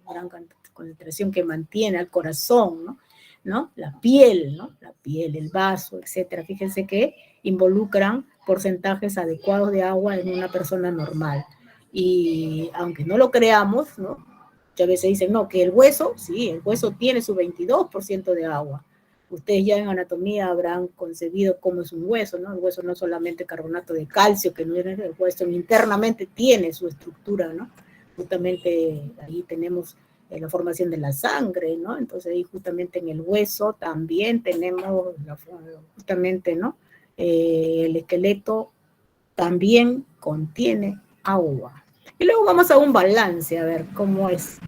Speaker 1: Gran concentración que mantiene al corazón, ¿no? ¿No? La piel, ¿no? La piel, el vaso, etcétera. Fíjense que involucran porcentajes adecuados de agua en una persona normal. Y aunque no lo creamos, ¿no? Muchas veces dicen, no, que el hueso, sí, el hueso tiene su 22% de agua. Ustedes ya en anatomía habrán concebido cómo es un hueso, ¿no? El hueso no es solamente carbonato de calcio, que no es el hueso, internamente tiene su estructura, ¿no? Justamente ahí tenemos la formación de la sangre, ¿no? Entonces ahí justamente en el hueso también tenemos justamente, ¿no? El esqueleto también contiene agua. Y luego vamos a un balance, a ver cómo es.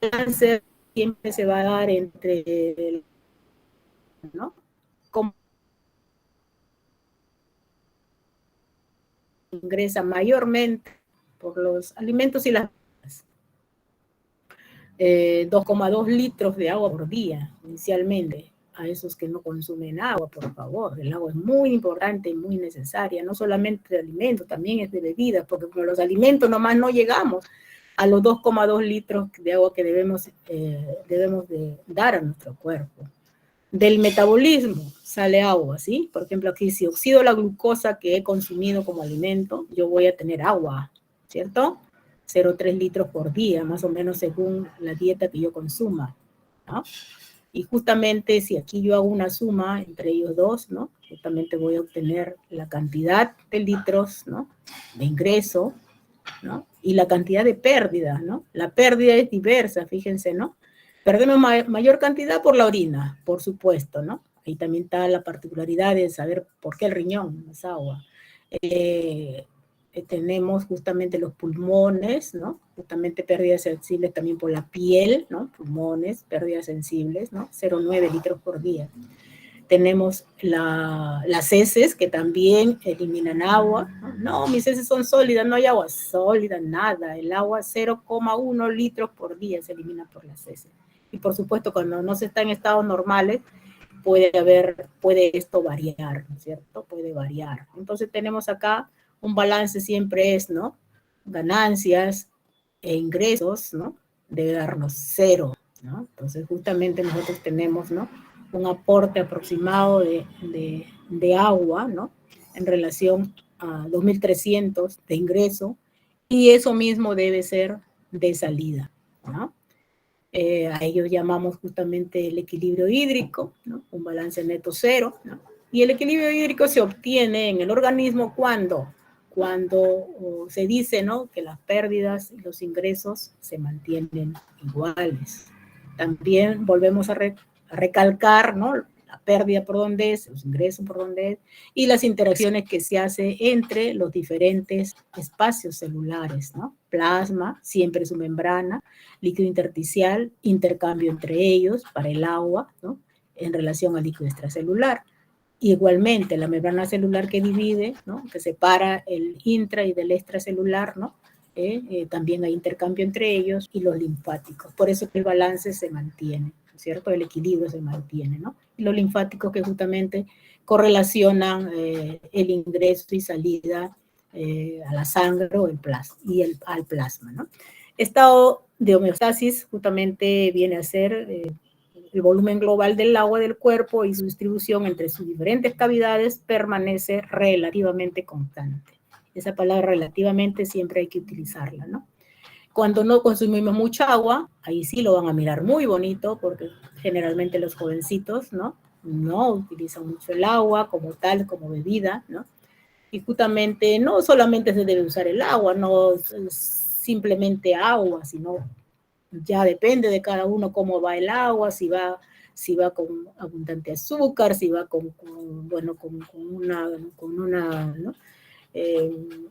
Speaker 1: El balance siempre se va a dar entre, ¿no? Cómo ingresa mayormente por los alimentos y las 2,2 litros de agua por día, inicialmente, a esos que no consumen agua, por favor. El agua es muy importante y muy necesaria, no solamente de alimentos, también es de bebidas, porque con los alimentos nomás no llegamos. a los 2,2 litros de agua que debemos de dar a nuestro cuerpo. Del metabolismo sale agua, ¿sí? Por ejemplo, aquí si oxido la glucosa que he consumido como alimento, yo voy a tener agua, ¿cierto? 0,3 litros por día, más o menos según la dieta que yo consuma, ¿no? Y justamente si aquí yo hago una suma entre ellos dos, ¿no? Justamente voy a obtener la cantidad de litros, ¿no? De ingreso, ¿no? Y la cantidad de pérdida, ¿no? La pérdida es diversa, fíjense, ¿no? Perdemos mayor cantidad por la orina, por supuesto, ¿no? Ahí también está la particularidad de saber por qué el riñón es agua. Tenemos justamente los pulmones, ¿no? Justamente pérdidas sensibles también por la piel, ¿no? Pulmones, pérdidas sensibles, ¿no? 0,9 litros por día. Tenemos las heces, que también eliminan agua. No, mis heces son sólidas, no hay agua sólida, nada. El agua 0,1 litros por día se elimina por las heces. Y por supuesto, cuando no se está en estados normales, puede esto variar, ¿no es cierto? Puede variar. Entonces tenemos acá un balance siempre es, ¿no? Ganancias e ingresos, ¿no? Debe darnos 0, ¿no? Entonces justamente nosotros tenemos, ¿no? Un aporte aproximado de agua, ¿no? En relación a 2.300 de ingreso, y eso mismo debe ser de salida, ¿no? A ello llamamos justamente el equilibrio hídrico, ¿no? Un balance neto 0, ¿no? Y el equilibrio hídrico se obtiene en el organismo cuando se dice, ¿no? Que las pérdidas y los ingresos se mantienen iguales. También volvemos a recalcar, ¿no? La pérdida por donde es, los ingresos por donde es, y las interacciones que se hace entre los diferentes espacios celulares, ¿no? Plasma, siempre su membrana, líquido intersticial, intercambio entre ellos para el agua, ¿no? En relación al líquido extracelular. Igualmente, la membrana celular que divide, ¿no? Que separa el intra y del extracelular, ¿no? También hay intercambio entre ellos, y los linfáticos. Por eso que el balance se mantiene, ¿cierto? El equilibrio se mantiene, ¿no? Y los linfáticos que justamente correlacionan el ingreso y salida a la sangre o al plasma, ¿no? Estado de homeostasis justamente viene a ser el volumen global del agua del cuerpo y su distribución entre sus diferentes cavidades permanece relativamente constante. Esa palabra relativamente siempre hay que utilizarla, ¿no? Cuando no consumimos mucha agua, ahí sí lo van a mirar muy bonito, porque generalmente los jovencitos, ¿no? No utilizan mucho el agua como tal, como bebida, ¿no? Y justamente no solamente se debe usar el agua, no simplemente agua, sino ya depende de cada uno cómo va el agua, si va con abundante azúcar, si va con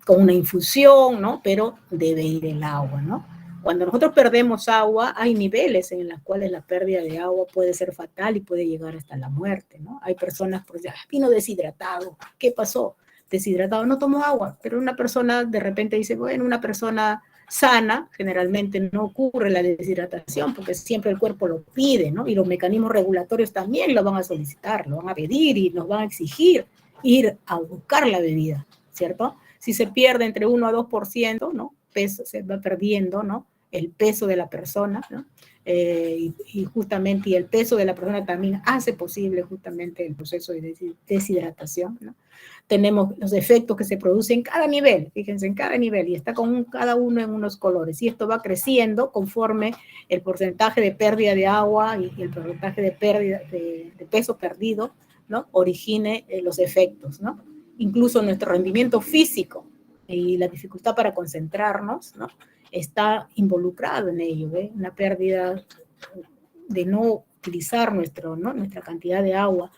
Speaker 1: una infusión, ¿no? Pero debe ir el agua, ¿no? Cuando nosotros perdemos agua, hay niveles en los cuales la pérdida de agua puede ser fatal y puede llegar hasta la muerte, ¿no? Hay personas, pues, ya vino deshidratado, ¿qué pasó? Deshidratado, no tomó agua, pero una persona de repente dice, bueno, una persona sana, generalmente no ocurre la deshidratación, porque siempre el cuerpo lo pide, ¿no? Y los mecanismos regulatorios también lo van a solicitar, lo van a pedir y nos van a exigir ir a buscar la bebida, ¿cierto? Si se pierde entre 1 a 2%, ¿no? Peso, se va perdiendo, ¿no? El peso de la persona, ¿no? Y justamente, y el peso de la persona también hace posible justamente el proceso de deshidratación, ¿no? Tenemos los efectos que se producen en cada nivel, fíjense, en cada nivel, y está con cada uno en unos colores, y esto va creciendo conforme el porcentaje de pérdida de agua y el porcentaje de pérdida de peso perdido, ¿no? Origine los efectos, ¿no? Incluso nuestro rendimiento físico y la dificultad para concentrarnos, ¿no? Está involucrado en ello, ¿ve? Una pérdida de no utilizar nuestra cantidad de agua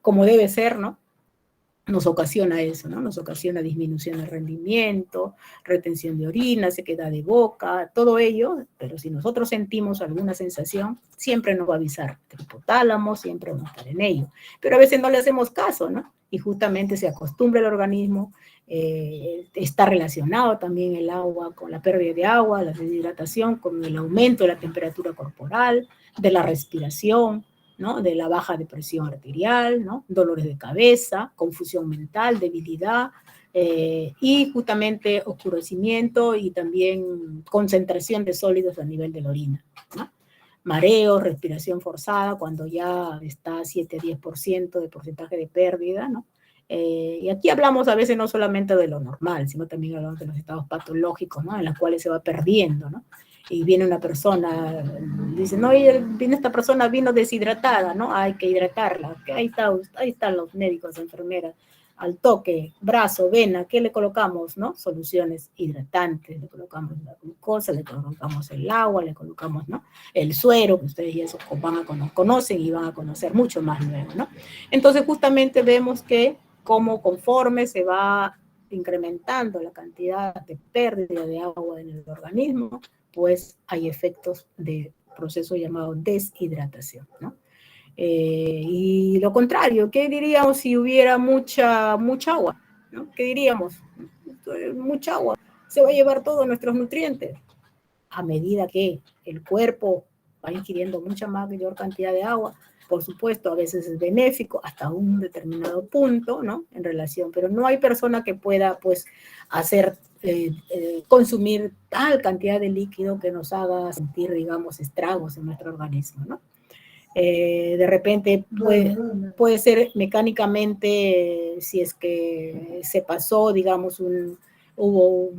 Speaker 1: como debe ser, ¿no? Nos ocasiona eso, ¿no? Nos ocasiona disminución de rendimiento, retención de orina, sequedad de boca, todo ello, pero si nosotros sentimos alguna sensación, siempre nos va a avisar. El hipotálamo siempre va a estar en ello, pero a veces no le hacemos caso, ¿no? Y justamente se acostumbra el organismo, está relacionado también el agua con la pérdida de agua, la deshidratación, con el aumento de la temperatura corporal, de la respiración, ¿no? De la baja de presión arterial, ¿no? Dolores de cabeza, confusión mental, debilidad, y justamente oscurecimiento y también concentración de sólidos a nivel de la orina, ¿no? Mareo, respiración forzada, cuando ya está 7-10% de porcentaje de pérdida, ¿no? Y aquí hablamos a veces no solamente de lo normal, sino también hablamos de los estados patológicos, ¿no? En los cuales se va perdiendo, ¿no? Y viene una persona, dice, no, esta persona vino deshidratada, ¿no? Hay que hidratarla. Ahí están los médicos, enfermeras, al toque, brazo, vena, ¿qué le colocamos, no? Soluciones hidratantes, le colocamos la glucosa, le colocamos el agua, le colocamos, ¿no? El suero, que ustedes ya eso conocen y van a conocer mucho más luego, ¿no? Entonces justamente vemos que como conforme se va incrementando la cantidad de pérdida de agua en el organismo, pues hay efectos de proceso llamado deshidratación, ¿no? Y lo contrario, ¿qué diríamos si hubiera mucha agua? ¿No? ¿Qué diríamos? Mucha agua, se va a llevar todos nuestros nutrientes. A medida que el cuerpo va ingiriendo mucha mayor cantidad de agua, por supuesto, a veces es benéfico hasta un determinado punto, ¿no? En relación, pero no hay persona que pueda, pues, consumir tal cantidad de líquido que nos haga sentir, digamos, estragos en nuestro organismo, ¿no? De repente puede ser mecánicamente, si es que se pasó, digamos, hubo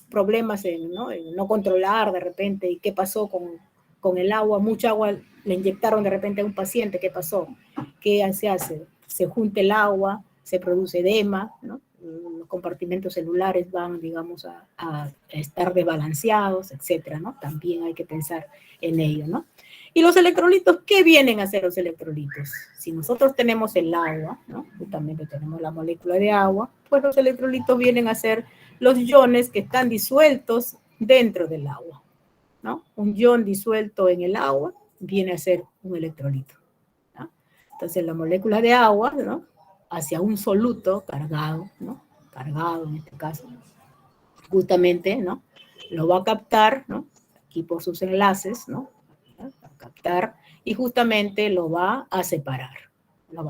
Speaker 1: problemas en no controlar de repente, y qué pasó con el agua, mucha agua le inyectaron de repente a un paciente, ¿qué pasó? ¿Qué se hace? Se junta el agua, se produce edema, ¿no? Los compartimentos celulares van, digamos, a estar desbalanceados, etcétera, ¿no? También hay que pensar en ello, ¿no? Y los electrolitos, ¿qué vienen a hacer los electrolitos? Si nosotros tenemos el agua, ¿no? Justamente tenemos la molécula de agua, pues los electrolitos vienen a ser los iones que están disueltos dentro del agua, ¿no? Un ion disuelto en el agua viene a ser un electrolito, ¿no? Entonces la molécula de agua, ¿no? Hacia un soluto cargado, ¿no? Cargado en este caso, justamente, ¿no? Lo va a captar, ¿no? Aquí por sus enlaces, ¿no? A captar, y justamente lo va a separar, ¿no?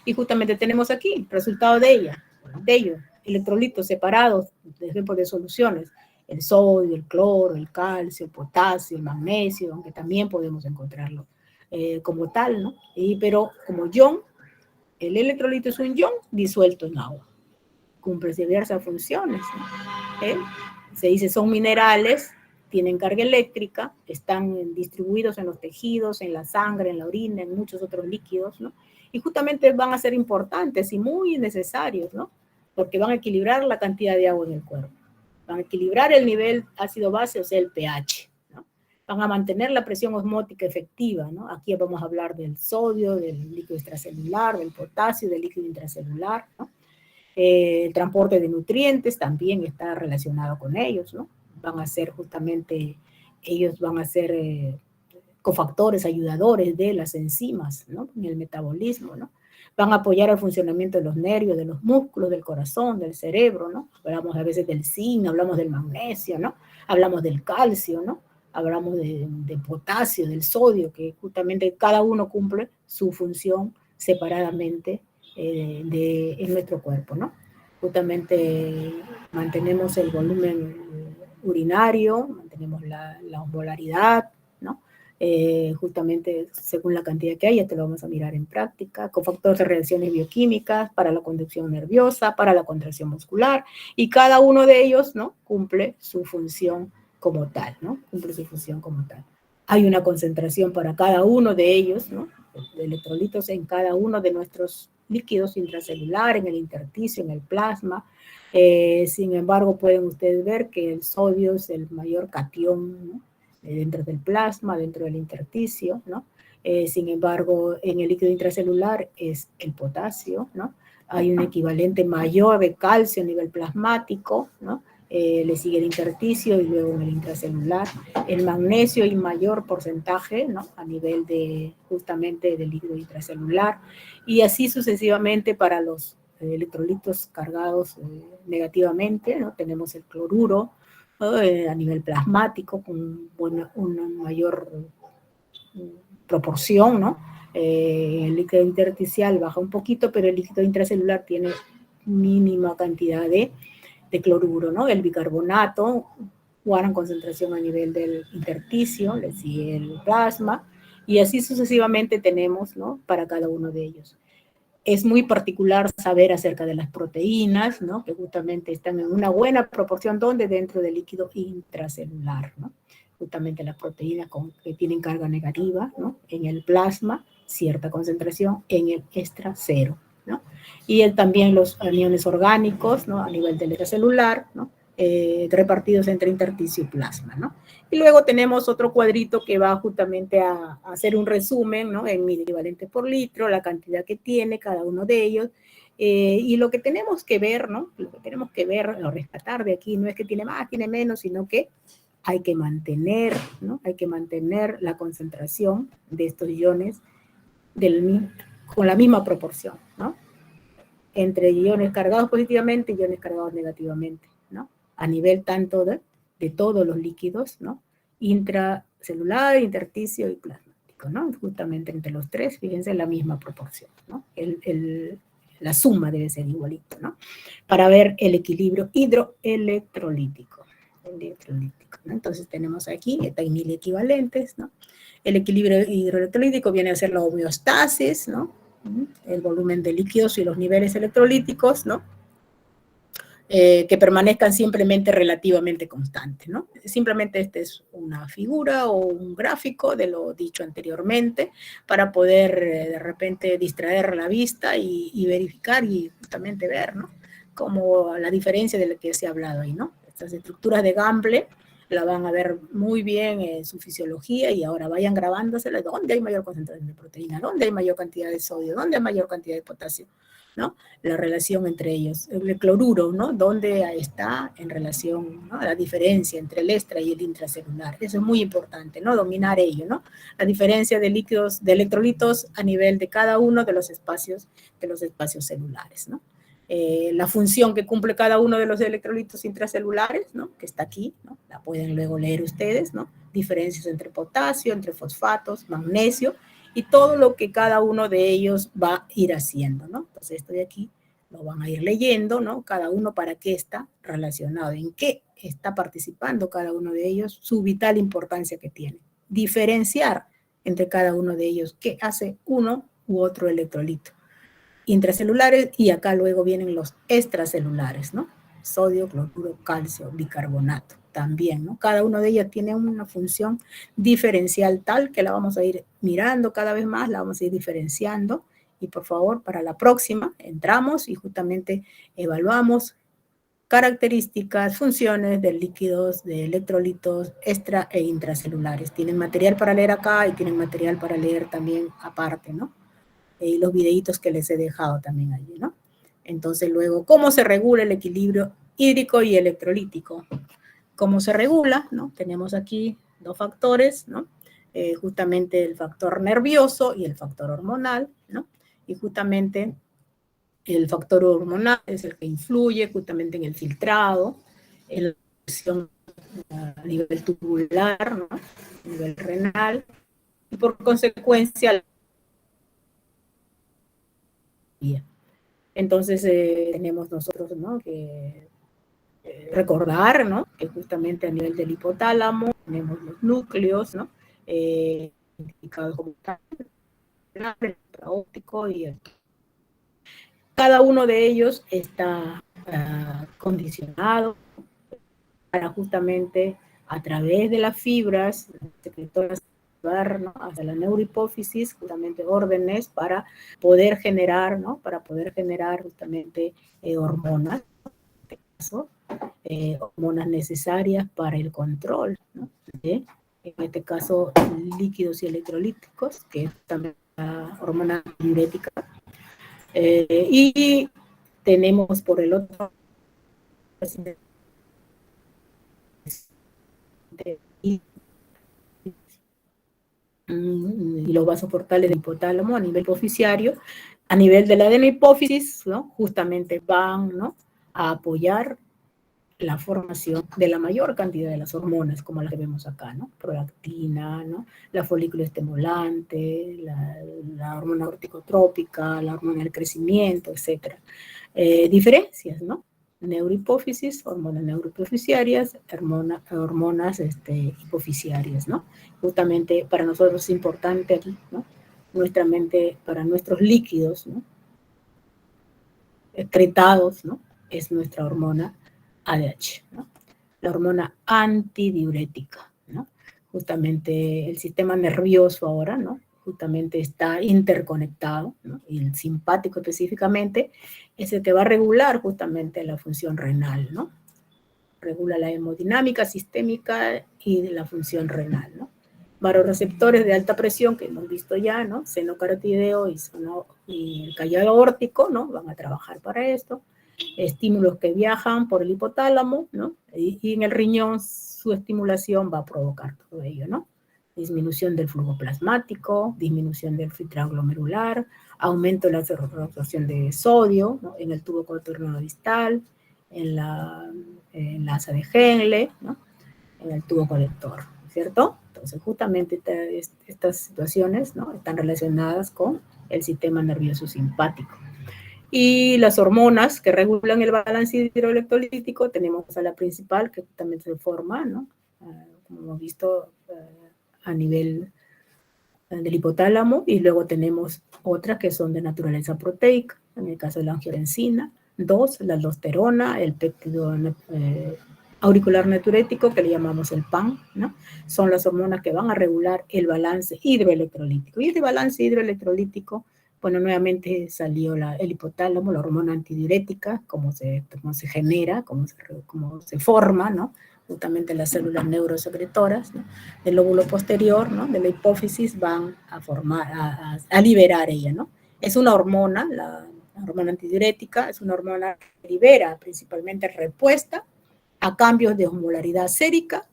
Speaker 1: Y justamente tenemos aquí el resultado de ello, electrolitos separados, de ejemplo de soluciones, el sodio, el cloro, el calcio, el potasio, el magnesio, aunque también podemos encontrarlo como tal, ¿no? Pero como ion, el electrolito es un ion disuelto en agua, cumple diversas funciones, ¿no? Se dice son minerales, tienen carga eléctrica, están distribuidos en los tejidos, en la sangre, en la orina, en muchos otros líquidos, ¿no? Y justamente van a ser importantes y muy necesarios, ¿no? Porque van a equilibrar la cantidad de agua en el cuerpo, van a equilibrar el nivel ácido-base, o sea, el pH, ¿no? Van a mantener la presión osmótica efectiva, ¿no? Aquí vamos a hablar del sodio, del líquido extracelular, del potasio, del líquido intracelular, ¿no? El transporte de nutrientes también está relacionado con ellos, ¿no? Ellos van a ser cofactores, ayudadores de las enzimas, ¿no? En el metabolismo, ¿no? Van a apoyar el funcionamiento de los nervios, de los músculos, del corazón, del cerebro, ¿no? Hablamos a veces del zinc, hablamos del magnesio, ¿no? Hablamos del calcio, ¿no? Hablamos de potasio, del sodio, que justamente cada uno cumple su función separadamente en nuestro cuerpo, ¿no? Justamente mantenemos el volumen urinario, mantenemos la osmolaridad, ¿no? Justamente según la cantidad que hay, esto lo vamos a mirar en práctica, cofactores de reacciones bioquímicas para la conducción nerviosa, para la contracción muscular, y cada uno de ellos, ¿no? Cumple su función como tal, ¿no? Cumple su función como tal. Hay una concentración para cada uno de ellos, ¿no? De electrolitos en cada uno de nuestros líquidos intracelulares, en el intersticio, en el plasma. Sin embargo, pueden ustedes ver que el sodio es el mayor catión, ¿no? Dentro del plasma, dentro del intersticio, ¿no? Sin embargo, en el líquido intracelular es el potasio, ¿no? Hay un equivalente mayor de calcio a nivel plasmático, ¿no? Le sigue el intersticio y luego en el intracelular. El magnesio hay mayor porcentaje, ¿no? A nivel justamente del líquido intracelular, y así sucesivamente para los electrolitos cargados negativamente, ¿no? Tenemos el cloruro, ¿no? A nivel plasmático con una mayor proporción, ¿no? El líquido intersticial baja un poquito, pero el líquido intracelular tiene mínima cantidad de cloruro, ¿no? El bicarbonato guardan concentración a nivel del intersticio, le sigue el plasma, y así sucesivamente tenemos, ¿no? Para cada uno de ellos. Es muy particular saber acerca de las proteínas, ¿no? Que justamente están en una buena proporción, donde dentro del líquido intracelular, ¿no? Justamente las proteínas que tienen carga negativa, ¿no? En el plasma, cierta concentración, en el extra cero, ¿no? Y también los aniones orgánicos, ¿no? A nivel del extracelular, ¿no? Repartidos entre intersticio y plasma, ¿no? Y luego tenemos otro cuadrito que va justamente a hacer un resumen, ¿no? En miliequivalentes por litro, la cantidad que tiene cada uno de ellos. Y lo que tenemos que ver, ¿no? Lo que tenemos que ver o rescatar de aquí no es que tiene más, tiene menos, sino que hay que mantener, ¿no? Hay que mantener la concentración de estos iones con la misma proporción, ¿no? Entre iones cargados positivamente y iones cargados negativamente, ¿no? A nivel tanto de todos los líquidos, ¿no? Intracelular, intersticio y plasmático, ¿no? Justamente entre los tres, fíjense, la misma proporción, ¿no? La suma debe ser igualito, ¿no? Para ver el equilibrio hidroelectrolítico. ¿No? Entonces tenemos aquí, están mil equivalentes, ¿no? El equilibrio hidroelectrolítico viene a ser la homeostasis, ¿no? El volumen de líquidos y los niveles electrolíticos, ¿no? Que permanezcan simplemente relativamente constantes, ¿no? Simplemente esta es una figura o un gráfico de lo dicho anteriormente para poder de repente distraer la vista y verificar y justamente ver, ¿no? Como la diferencia de la que se ha hablado ahí, ¿no? Estas estructuras de Gamble la van a ver muy bien en su fisiología y ahora vayan grabándosela dónde hay mayor concentración de proteína, dónde hay mayor cantidad de sodio, dónde hay mayor cantidad de potasio, ¿no? La relación entre ellos. El cloruro, ¿no? ¿Dónde está en relación, ¿no? La diferencia entre el extra y el intracelular? Eso es muy importante, ¿no? Dominar ello, ¿no? La diferencia de líquidos, de electrolitos a nivel de cada uno de los espacios celulares, ¿no? La función que cumple cada uno de los electrolitos intracelulares, ¿no? Que está aquí, ¿no? La pueden luego leer ustedes, ¿no? Diferencias entre potasio, entre fosfatos, magnesio, y todo lo que cada uno de ellos va a ir haciendo, ¿no? Entonces esto de aquí lo van a ir leyendo, ¿no? Cada uno para qué está relacionado, en qué está participando cada uno de ellos, su vital importancia que tiene. Diferenciar entre cada uno de ellos qué hace uno u otro electrolito. Intracelulares, y acá luego vienen los extracelulares, ¿no? Sodio, cloruro, calcio, bicarbonato también, ¿no? Cada uno de ellos tiene una función diferencial tal que la vamos a ir mirando cada vez más, la vamos a ir diferenciando, y por favor, para la próxima, entramos y justamente evaluamos características, funciones de líquidos, de electrolitos extra e intracelulares. Tienen material para leer acá y tienen material para leer también aparte, ¿no? Y los videitos que les he dejado también allí, ¿no? Entonces luego, ¿cómo se regula el equilibrio hídrico y electrolítico? ¿Cómo se regula? ¿No? Tenemos aquí dos factores, ¿no? Justamente el factor nervioso y el factor hormonal, ¿no? Y justamente el factor hormonal es el que influye justamente en el filtrado, en la presión a nivel tubular, ¿no? A nivel renal, y por consecuencia entonces tenemos nosotros, ¿no? Que recordar, ¿no? Que justamente a nivel del hipotálamo tenemos los núcleos, ¿no? Indicados como el óptico, y cada uno de ellos está condicionado para justamente a través de las fibras secretoras, ¿no? Hasta la neurohipófisis, justamente órdenes para poder generar, ¿no? Para poder generar justamente hormonas, en este caso, hormonas necesarias para el control, ¿no? En este caso, líquidos y electrolíticos, que es también la hormona diurética. Y tenemos por el otro y los vasoportales del hipotálamo a nivel hipofisiario, a nivel de la adenohipófisis, ¿no? Justamente van, ¿no? A apoyar la formación de la mayor cantidad de las hormonas, como las que vemos acá, ¿no? Prolactina, ¿no? La folículo estimulante, la hormona orticotrópica, la hormona del crecimiento, etc. Diferencias, ¿no? Neurohipófisis, hormonas neurohipofisiarias, hormonas hipofisiarias, ¿no? Justamente para nosotros es importante aquí, ¿no? Nuestra mente, para nuestros líquidos, ¿no? Excretados, ¿no? Es nuestra hormona ADH, ¿no? La hormona antidiurética, ¿no? Justamente el sistema nervioso ahora, ¿no? Justamente está interconectado, ¿no? Y el simpático específicamente es el que va a regular justamente la función renal, ¿no? Regula la hemodinámica sistémica y la función renal, ¿no? Varoreceptores de alta presión que hemos visto ya, ¿no? Seno carotideo y el callado aórtico, ¿no? Van a trabajar para esto. Estímulos que viajan por el hipotálamo, ¿no? Y en el riñón su estimulación va a provocar todo ello, ¿no? Disminución del flujo plasmático, disminución del filtrado glomerular, aumento de la absorción de sodio, ¿no? En el tubo cuaterno distal, en la asa de Henle, ¿no? En el tubo colector, ¿cierto? Entonces, justamente estas situaciones, ¿no? Están relacionadas con el sistema nervioso simpático. Y las hormonas que regulan el balance hidroelectrolítico, tenemos a la principal, que también se forma, ¿no? Como hemos visto, a nivel del hipotálamo, y luego tenemos otras que son de naturaleza proteica, en el caso de la angiotensina, 2, la aldosterona, el péptido auricular natriurético, que le llamamos el PAN, ¿no? Son las hormonas que van a regular el balance hidroelectrolítico. Y este balance hidroelectrolítico, bueno, nuevamente salió el hipotálamo, la hormona antidiurética, cómo se genera, cómo se forma, ¿no? Justamente las células neurosecretoras, ¿no? Del lóbulo posterior, ¿no? De la hipófisis van a formar, a liberar ella, ¿no? Es una hormona, la hormona antidiurética, es una hormona que libera principalmente respuesta a cambios de osmolaridad sérica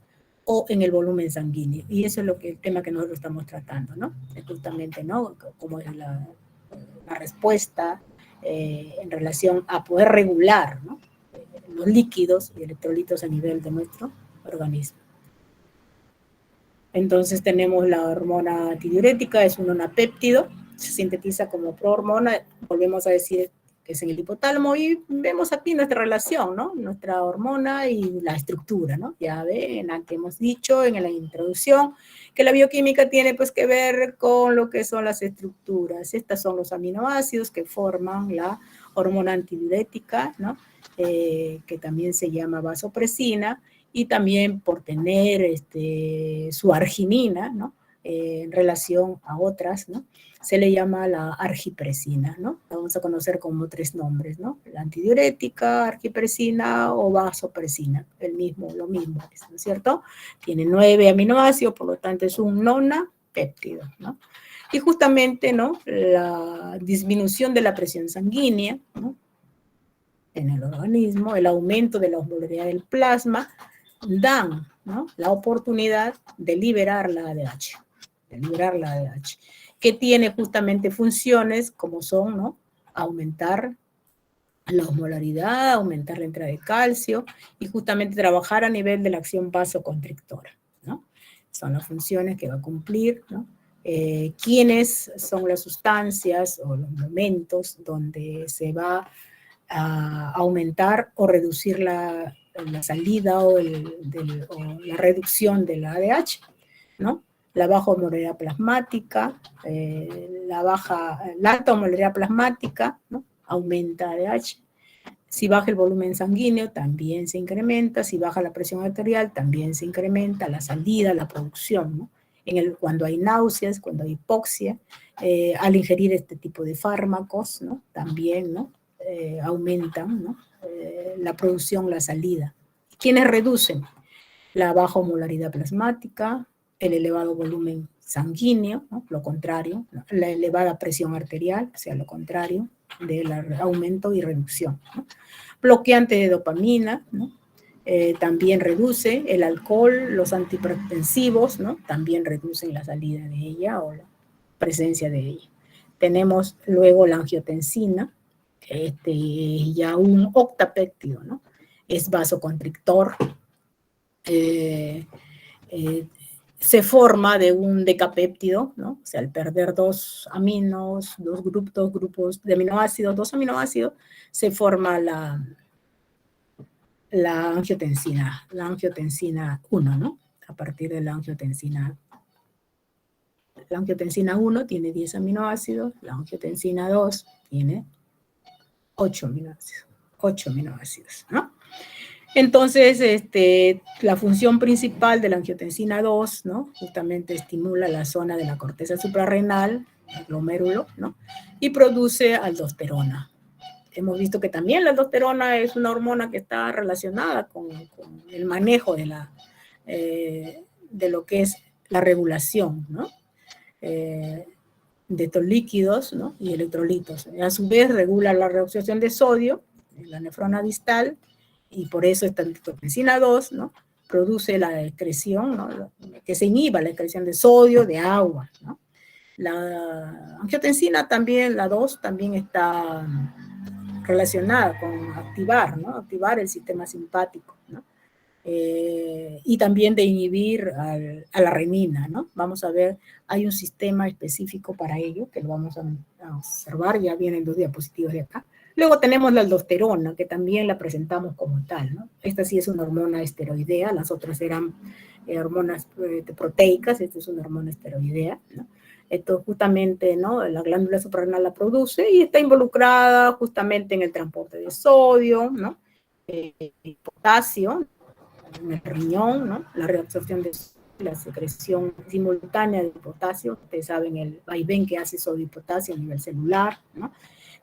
Speaker 1: o en el volumen sanguíneo. Y eso es el tema que nosotros estamos tratando, ¿no? Es justamente, ¿no? Como es la respuesta en relación a poder regular, ¿no? Los líquidos y electrolitos a nivel de nuestro organismo. Entonces tenemos la hormona antidiurética, es un onapéptido, se sintetiza como prohormona, volvemos a decir que es en el hipotálamo, y vemos aquí nuestra relación, ¿no? Nuestra hormona y la estructura, ¿no? Ya ven, que hemos dicho en la introducción, que la bioquímica tiene pues que ver con lo que son las estructuras. Estas son los aminoácidos que forman la hormona antidiurética, ¿no? Que también se llama vasopresina, y también por tener su arginina, ¿no? En relación a otras, ¿no? Se le llama la argipresina, ¿no? La vamos a conocer como 3 nombres, ¿no? La antidiurética, argipresina o vasopresina, lo mismo, ¿no es cierto? Tiene 9 aminoácidos, por lo tanto es un nonapéptido, ¿no? Y justamente, ¿no? La disminución de la presión sanguínea, ¿no? En el organismo, el aumento de la osmolaridad del plasma, dan, ¿no? La oportunidad de liberar la ADH, que tiene justamente funciones como son, ¿no? Aumentar la osmolaridad, aumentar la entrada de calcio y justamente trabajar a nivel de la acción vasoconstrictora, ¿no? Son las funciones que va a cumplir, ¿no? ¿Quiénes son las sustancias o los momentos donde se va a aumentar o reducir la salida o la reducción de la ADH, ¿no? La baja osmolaridad plasmática, la alta osmolaridad plasmática, ¿no? Aumenta ADH. Si baja el volumen sanguíneo, también se incrementa. Si baja la presión arterial, también se incrementa la salida, la producción, ¿no? Cuando hay náuseas, cuando hay hipoxia, al ingerir este tipo de fármacos, ¿no? También, ¿no? Aumentan, ¿no? La producción, la salida. ¿Quiénes reducen? La baja osmolaridad plasmática, el elevado volumen sanguíneo, ¿no? Lo contrario, ¿no? La elevada presión arterial, o sea, lo contrario del aumento y reducción, ¿no? Bloqueante de dopamina, ¿no? También reduce el alcohol, los antihipertensivos, ¿no? También reducen la salida de ella o la presencia de ella. Tenemos luego la angiotensina, ya un octapéptido, ¿no? es vasoconstrictor, se forma de un decapéptido, ¿no? O sea, al perder dos grupos de aminoácidos, dos aminoácidos, se forma la angiotensina 1, ¿no? A partir de la angiotensina 1 tiene 10 aminoácidos, la angiotensina 2 tiene 8 aminoácidos, ¿no? Entonces, la función principal de la angiotensina 2, ¿no? Justamente estimula la zona de la corteza suprarrenal, el glomérulo, ¿no? Y produce aldosterona. Hemos visto que también la aldosterona es una hormona que está relacionada con el manejo de lo que es la regulación, ¿no? De estos líquidos, ¿no? Y electrolitos. A su vez regula la reabsorción de sodio en la nefrona distal, y por eso esta angiotensina 2, ¿no? Produce la excreción, ¿no? Que se inhiba la excreción de sodio, de agua, ¿no? La angiotensina también, la 2, también está relacionada con activar, ¿no? Activar el sistema simpático, ¿no? Y también de inhibir a la renina, ¿no? Vamos a ver, hay un sistema específico para ello, que lo vamos a observar, ya vienen 2 diapositivas de acá. Luego tenemos la aldosterona, que también la presentamos como tal, ¿no? Esta sí es una hormona esteroidea, las otras eran hormonas proteicas, esta es una hormona esteroidea, ¿no? Esto justamente, ¿no? La glándula suprarrenal la produce y está involucrada justamente en el transporte de sodio, ¿no? Potasio, en el riñón, ¿no? La reabsorción de la secreción simultánea de potasio, ustedes saben el vaivén que hace sodio y potasio a nivel celular, ¿no?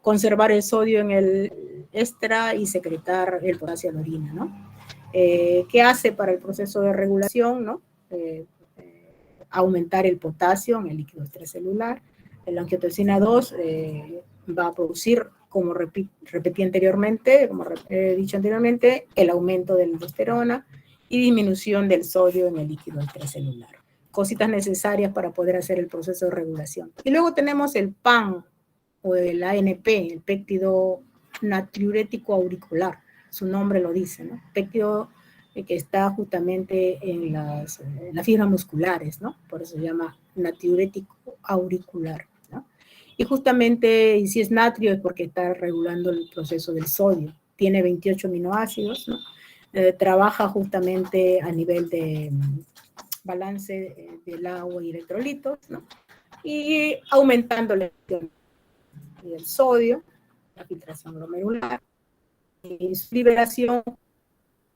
Speaker 1: Conservar el sodio en el extra y secretar el potasio en la orina, ¿no? ¿Qué hace para el proceso de regulación, ¿no? Aumentar el potasio en el líquido extracelular. La angiotensina 2 va a producir, como repetí anteriormente, como he dicho anteriormente, el aumento de la aldosterona y disminución del sodio en el líquido extracelular. Cositas necesarias para poder hacer el proceso de regulación. Y luego tenemos el PAN, o el ANP, el péptido natriurético auricular. Su nombre lo dice, ¿no? Péptido que está justamente en las fibras musculares, ¿no? Por eso se llama natriurético auricular, ¿no? Y justamente, y si es natrio, es porque está regulando el proceso del sodio. Tiene 28 aminoácidos, ¿no? Trabaja justamente a nivel de balance del agua y electrolitos, ¿no? Y aumentando la del sodio, la filtración glomerular, su liberación,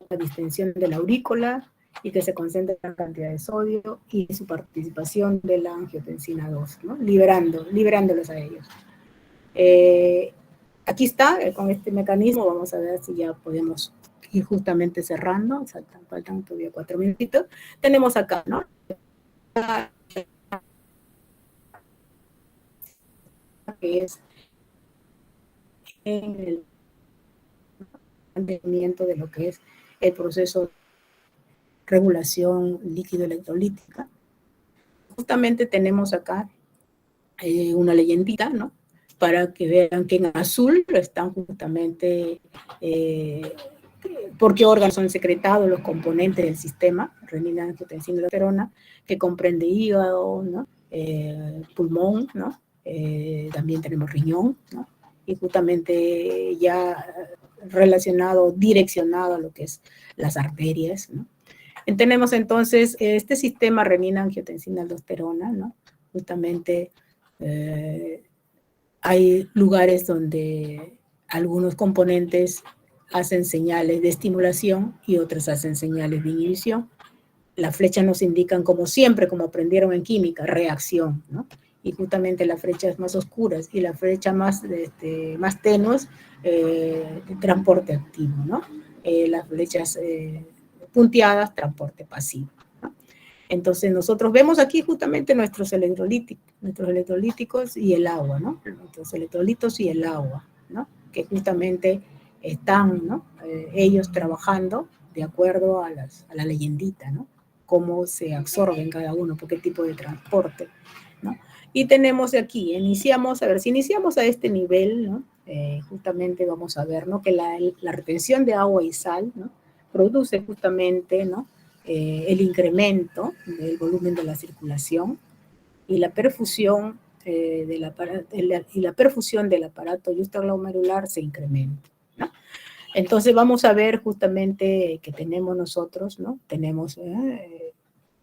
Speaker 1: la distensión de la aurícula y que se concentre en la cantidad de sodio, y su participación de la angiotensina 2, ¿no? Liberándolos a ellos. Aquí está, con este mecanismo, vamos a ver si ya podemos ir justamente cerrando, faltan todavía 4 minutitos. Tenemos acá, ¿no? Que es en el mantenimiento de lo que es el proceso de regulación líquido-electrolítica. Justamente tenemos acá una leyendita, ¿no? Para que vean que en azul están justamente por qué órganos son secretados los componentes del sistema, renina, angiotensina y aldosterona, que comprende hígado, ¿no? Pulmón, ¿no? También tenemos riñón, ¿no? Y justamente ya relacionado, direccionado a lo que es las arterias, ¿no? Tenemos entonces este sistema renina, angiotensina, aldosterona, ¿no? Justamente hay lugares donde algunos componentes hacen señales de estimulación y otros hacen señales de inhibición. Las flechas nos indican, como siempre, como aprendieron en química, reacción, ¿no? Y justamente las flechas más oscuras y las flechas más tenues, transporte activo, ¿no? Las flechas punteadas, transporte pasivo, ¿no? Entonces nosotros vemos aquí justamente nuestros electrolíticos y el agua, ¿no? Nuestros electrolitos y el agua, ¿no? Que justamente están, ¿no? Ellos trabajando de acuerdo a la leyendita, ¿no? Cómo se absorben cada uno, por qué tipo de transporte, ¿no? Y tenemos aquí, si iniciamos a este nivel, ¿no? justamente vamos a ver, ¿no? Que la retención de agua y sal, ¿no? Produce justamente, ¿no? El incremento del volumen de la circulación y la perfusión la perfusión del aparato justoglomerular se incrementa, ¿no? Entonces vamos a ver justamente que tenemos nosotros, ¿no? Tenemos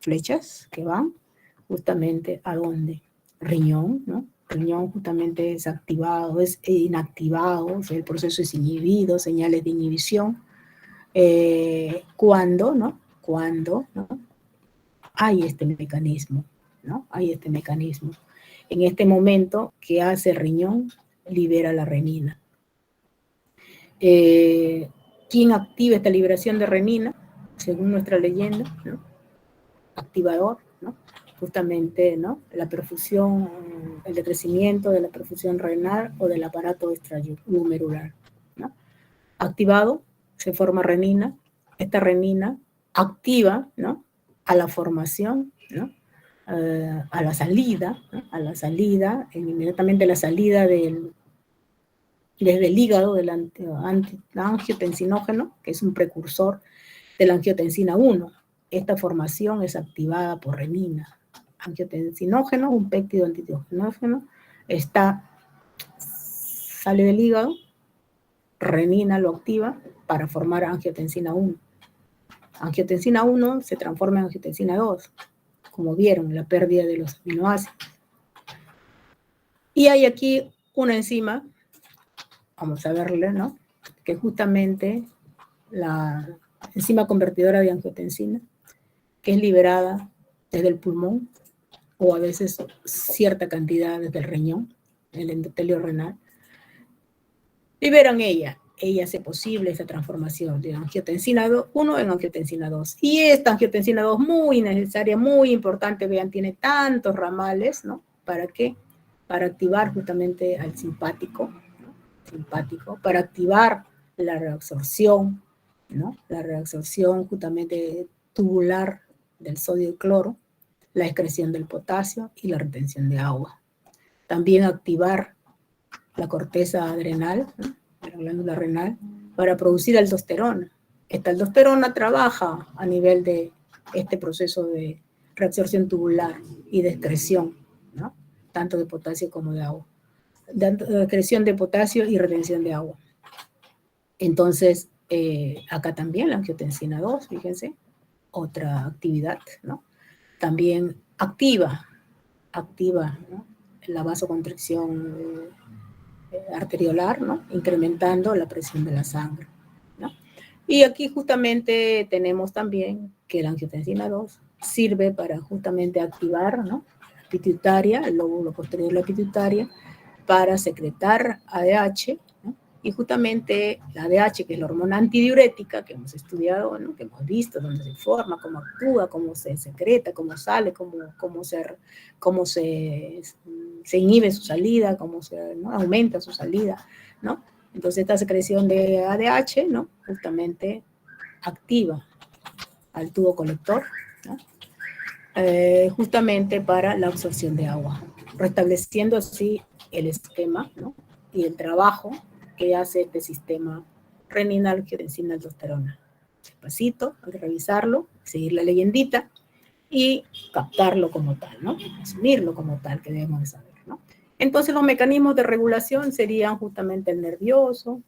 Speaker 1: flechas que van justamente a dónde, riñón, ¿no? Riñón justamente es activado, es inactivado, o sea, el proceso es inhibido, señales de inhibición. Cuando, ¿no? Cuando, ¿no? Hay este mecanismo, ¿no? Hay este mecanismo. En este momento, ¿qué hace el riñón? Libera la renina. ¿Quién activa esta liberación de renina? Según nuestra leyenda, ¿no? Activador, ¿no? Justamente, ¿no? La perfusión, el decrecimiento de la perfusión renal o del aparato extraglomerular, ¿no? Activado, se forma renina. Esta renina activa, ¿no? A la formación, ¿no? A la salida, ¿no? A la salida, inmediatamente la salida desde el hígado del angiotensinógeno, que es un precursor de la angiotensina 1. Esta formación es activada por renina. Angiotensinógeno, un péptido antiogenógeno, sale del hígado, renina lo activa para formar angiotensina 1. Angiotensina 1 se transforma en angiotensina 2, como vieron, la pérdida de los aminoácidos. Y hay aquí una enzima, vamos a verle, ¿no? Que justamente la enzima convertidora de angiotensina, que es liberada desde el pulmón, o a veces cierta cantidad desde el riñón, el endotelio renal, liberan ella hace posible esa transformación de angiotensina 1 en angiotensina 2. Y esta angiotensina 2 muy necesaria, muy importante, vean, tiene tantos ramales, ¿no? ¿Para qué? Para activar justamente al simpático, ¿no? Simpático, para activar la reabsorción, ¿no? La reabsorción justamente tubular del sodio y cloro, la excreción del potasio y la retención de agua. También activar la corteza adrenal, ¿no? La glándula renal, para producir aldosterona. Esta aldosterona trabaja a nivel de este proceso de reabsorción tubular y de excreción, ¿no? Tanto de potasio como de agua. De excreción de potasio y retención de agua. Entonces, acá también la angiotensina 2, fíjense, otra actividad, ¿no? También activa, ¿no? La vasoconstricción arteriolar, ¿no? Incrementando la presión de la sangre, ¿no? Y aquí justamente tenemos también que la angiotensina 2 sirve para justamente activar, ¿no? La pituitaria, el lóbulo posterior de la pituitaria, para secretar ADH, ¿no? Y justamente la ADH, que es la hormona antidiurética, que hemos estudiado, ¿no? Que hemos visto dónde se forma, cómo actúa, cómo se secreta, cómo sale, cómo se inhibe su salida, ¿no? Aumenta su salida, ¿no? Entonces esta secreción de ADH, ¿no? Justamente activa al tubo colector, ¿no? Justamente para la absorción de agua, restableciendo así el esquema, ¿no? Y el trabajo que hace este sistema renina, angiotensina, aldosterona. Despacito, hay que revisarlo, seguir la leyendita y captarlo como tal, ¿no? Asumirlo como tal, que debemos de saber, ¿no? Entonces los mecanismos de regulación serían justamente el nervioso,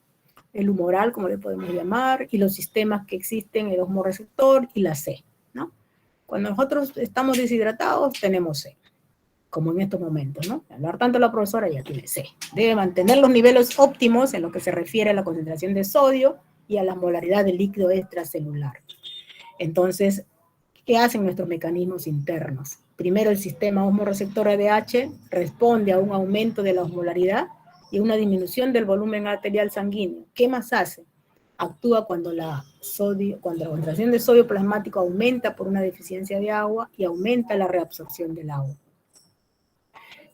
Speaker 1: el humoral, como le podemos llamar, y los sistemas que existen, el osmoreceptor y la C, ¿no? Cuando nosotros estamos deshidratados, tenemos C, como en estos momentos, ¿no? Hablar tanto la profesora ya tiene C. Debe mantener los niveles óptimos en lo que se refiere a la concentración de sodio y a la molaridad del líquido extracelular. Entonces, ¿qué hacen nuestros mecanismos internos? Primero, el sistema osmoreceptor ADH responde a un aumento de la osmolaridad y una disminución del volumen arterial sanguíneo. ¿Qué más hace? Actúa cuando la concentración de sodio plasmático aumenta por una deficiencia de agua y aumenta la reabsorción del agua.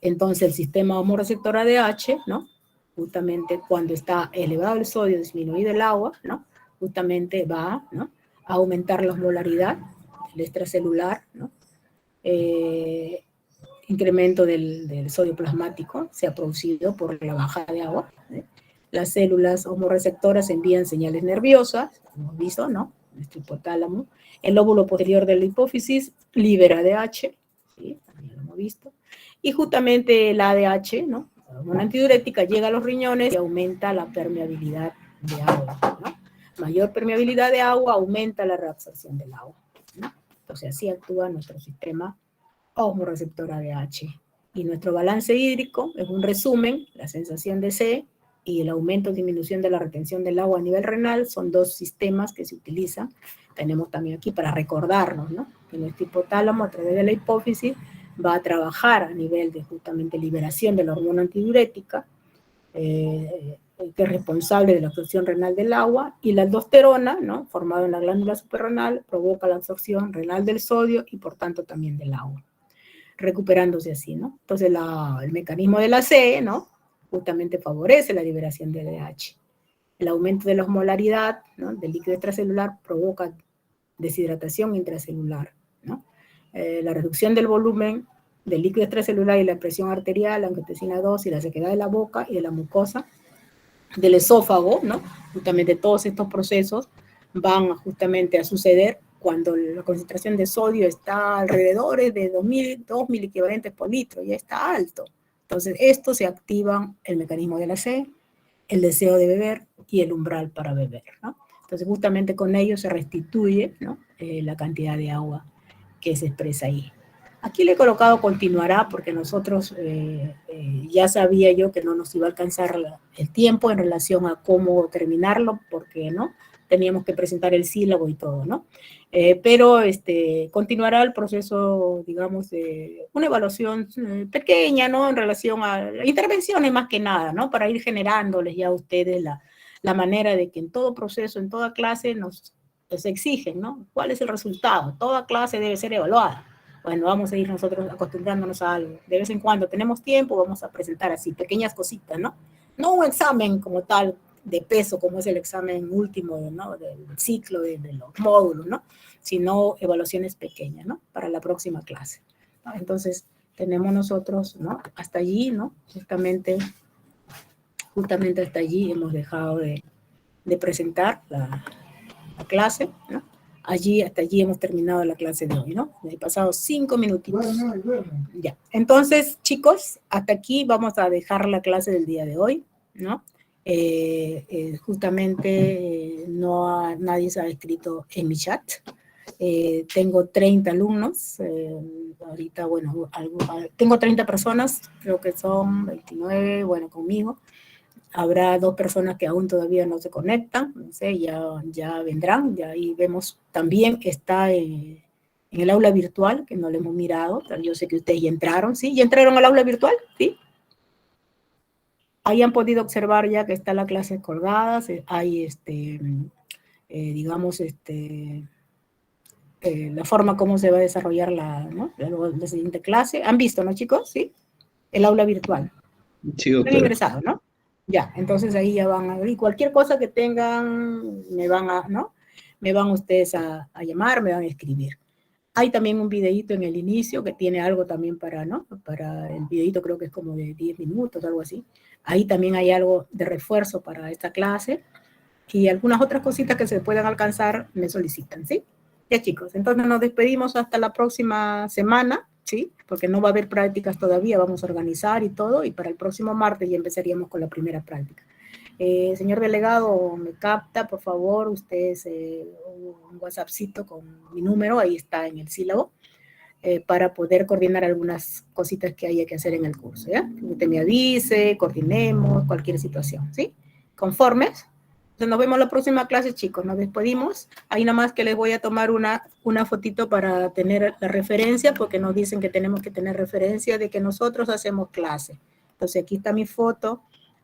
Speaker 1: Entonces el sistema osmoreceptor ADH, ¿no? Justamente cuando está elevado el sodio, disminuido el agua, ¿no? Justamente va, ¿no? A aumentar la osmolaridad, el extracelular, ¿no? Incremento del sodio plasmático se ha producido por la baja de agua, ¿eh? Las células hormorreceptoras envían señales nerviosas, como hemos visto, ¿no? Nuestro hipotálamo. El lóbulo posterior de la hipófisis libera ADH, ¿sí? También lo hemos visto. Y justamente el ADH, ¿no? Una antidiurética llega a los riñones y aumenta la permeabilidad de agua, ¿no? Mayor permeabilidad de agua aumenta la reabsorción del agua, ¿no? Entonces así actúa nuestro sistema hormorreceptor ADH. Y nuestro balance hídrico es un resumen, la sensación de sed y el aumento o disminución de la retención del agua a nivel renal son dos sistemas que se utilizan. Tenemos también aquí para recordarnos, ¿no? Que nuestro hipotálamo a través de la hipófisis va a trabajar a nivel de justamente liberación de la hormona antidiurética, que es responsable de la absorción renal del agua, y la aldosterona, ¿no? Formada en la glándula suprarrenal, provoca la absorción renal del sodio y por tanto también del agua, recuperándose así, ¿no? Entonces el mecanismo de la C, ¿no? Justamente favorece la liberación de ADH. El aumento de la osmolaridad, ¿no? Del líquido extracelular provoca deshidratación intracelular, ¿no? La reducción del volumen del líquido extracelular y la presión arterial, la angiotensina 2 y la sequedad de la boca y de la mucosa del esófago, ¿no? Justamente todos estos procesos van justamente a suceder cuando la concentración de sodio está alrededor de 2 mil equivalentes por litro, ya está alto. Entonces, esto se activa el mecanismo de la sed, el deseo de beber y el umbral para beber, ¿no? Entonces, justamente con ello se restituye, ¿no? La cantidad de agua que se expresa ahí. Aquí le he colocado continuará porque nosotros ya sabía yo que no nos iba a alcanzar el tiempo en relación a cómo terminarlo, porque ¿no? Teníamos que presentar el sílabo y todo, ¿no? Pero continuará el proceso, digamos, de una evaluación pequeña, ¿no? En relación a intervenciones más que nada, ¿no? Para ir generándoles ya a ustedes la manera de que en todo proceso, en toda clase nos exigen, ¿no? ¿Cuál es el resultado? Toda clase debe ser evaluada. Bueno, vamos a ir nosotros acostumbrándonos a algo. De vez en cuando tenemos tiempo, vamos a presentar así, pequeñas cositas, ¿no? No un examen como tal de peso, como es el examen último, ¿no? Del ciclo de los módulos, ¿no? Sino evaluaciones pequeñas, ¿no? Para la próxima clase, ¿no? Entonces, tenemos nosotros, ¿no? Hasta allí, ¿no? Justamente hasta allí hemos dejado de presentar la clase, ¿no? Hasta allí hemos terminado la clase de hoy, ¿no? He pasado 5 minutitos. Ya. Entonces, chicos, hasta aquí vamos a dejar la clase del día de hoy, ¿no? Justamente nadie se ha escrito en mi chat. Tengo 30 alumnos. Ahorita, bueno, tengo 30 personas, creo que son 29, bueno, conmigo. Habrá 2 personas que aún todavía no se conectan, no sé, ya vendrán, ya ahí vemos, también está en el aula virtual, que no lo hemos mirado, yo sé que ustedes ya entraron, ¿sí? ¿Ya entraron al aula virtual? ¿Sí? Ahí han podido observar ya que está la clase colgada, hay, digamos, la forma como se va a desarrollar ¿no? la siguiente clase. ¿Han visto, no, chicos? ¿Sí? El aula virtual.
Speaker 6: Sí, doctora.
Speaker 1: Han ingresado, ¿no? Ya, entonces ahí ya van a ver, y cualquier cosa que tengan, me van ustedes a llamar, me van a escribir. Hay también un videíto en el inicio que tiene algo también ¿no? Para el videíto creo que es como de 10 minutos, algo así. Ahí también hay algo de refuerzo para esta clase, y algunas otras cositas que se puedan alcanzar me solicitan, ¿sí? Ya, chicos, entonces nos despedimos hasta la próxima semana, ¿sí? Porque no va a haber prácticas todavía, vamos a organizar y todo, y para el próximo martes ya empezaríamos con la primera práctica. Señor delegado, me capta, por favor, ustedes un WhatsAppcito con mi número, ahí está en el sílabo, para poder coordinar algunas cositas que haya que hacer en el curso, ¿ya? Que usted me avise, coordinemos, cualquier situación, ¿sí? ¿Conformes? Entonces nos vemos la próxima clase, chicos, nos despedimos. Ahí nomás que les voy a tomar una fotito para tener la referencia, porque nos dicen que tenemos que tener referencia de que nosotros hacemos clase. Entonces aquí está mi foto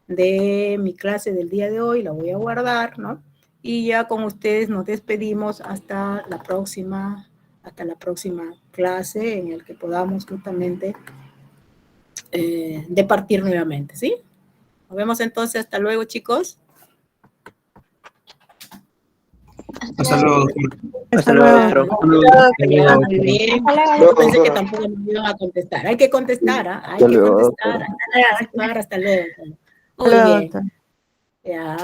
Speaker 1: de mi clase del día de hoy, la voy a guardar, ¿no? Y ya con ustedes nos despedimos hasta la próxima clase en el que podamos justamente departir nuevamente, ¿sí? Nos vemos entonces, hasta luego, chicos.
Speaker 6: Hasta luego, doctor.
Speaker 5: Hasta luego, doctor.
Speaker 1: Muy bien. Yo pensé que tampoco me iban a contestar. Hay que contestar, ¿ah? Hay que contestar. Hasta luego. Muy bien. Ya.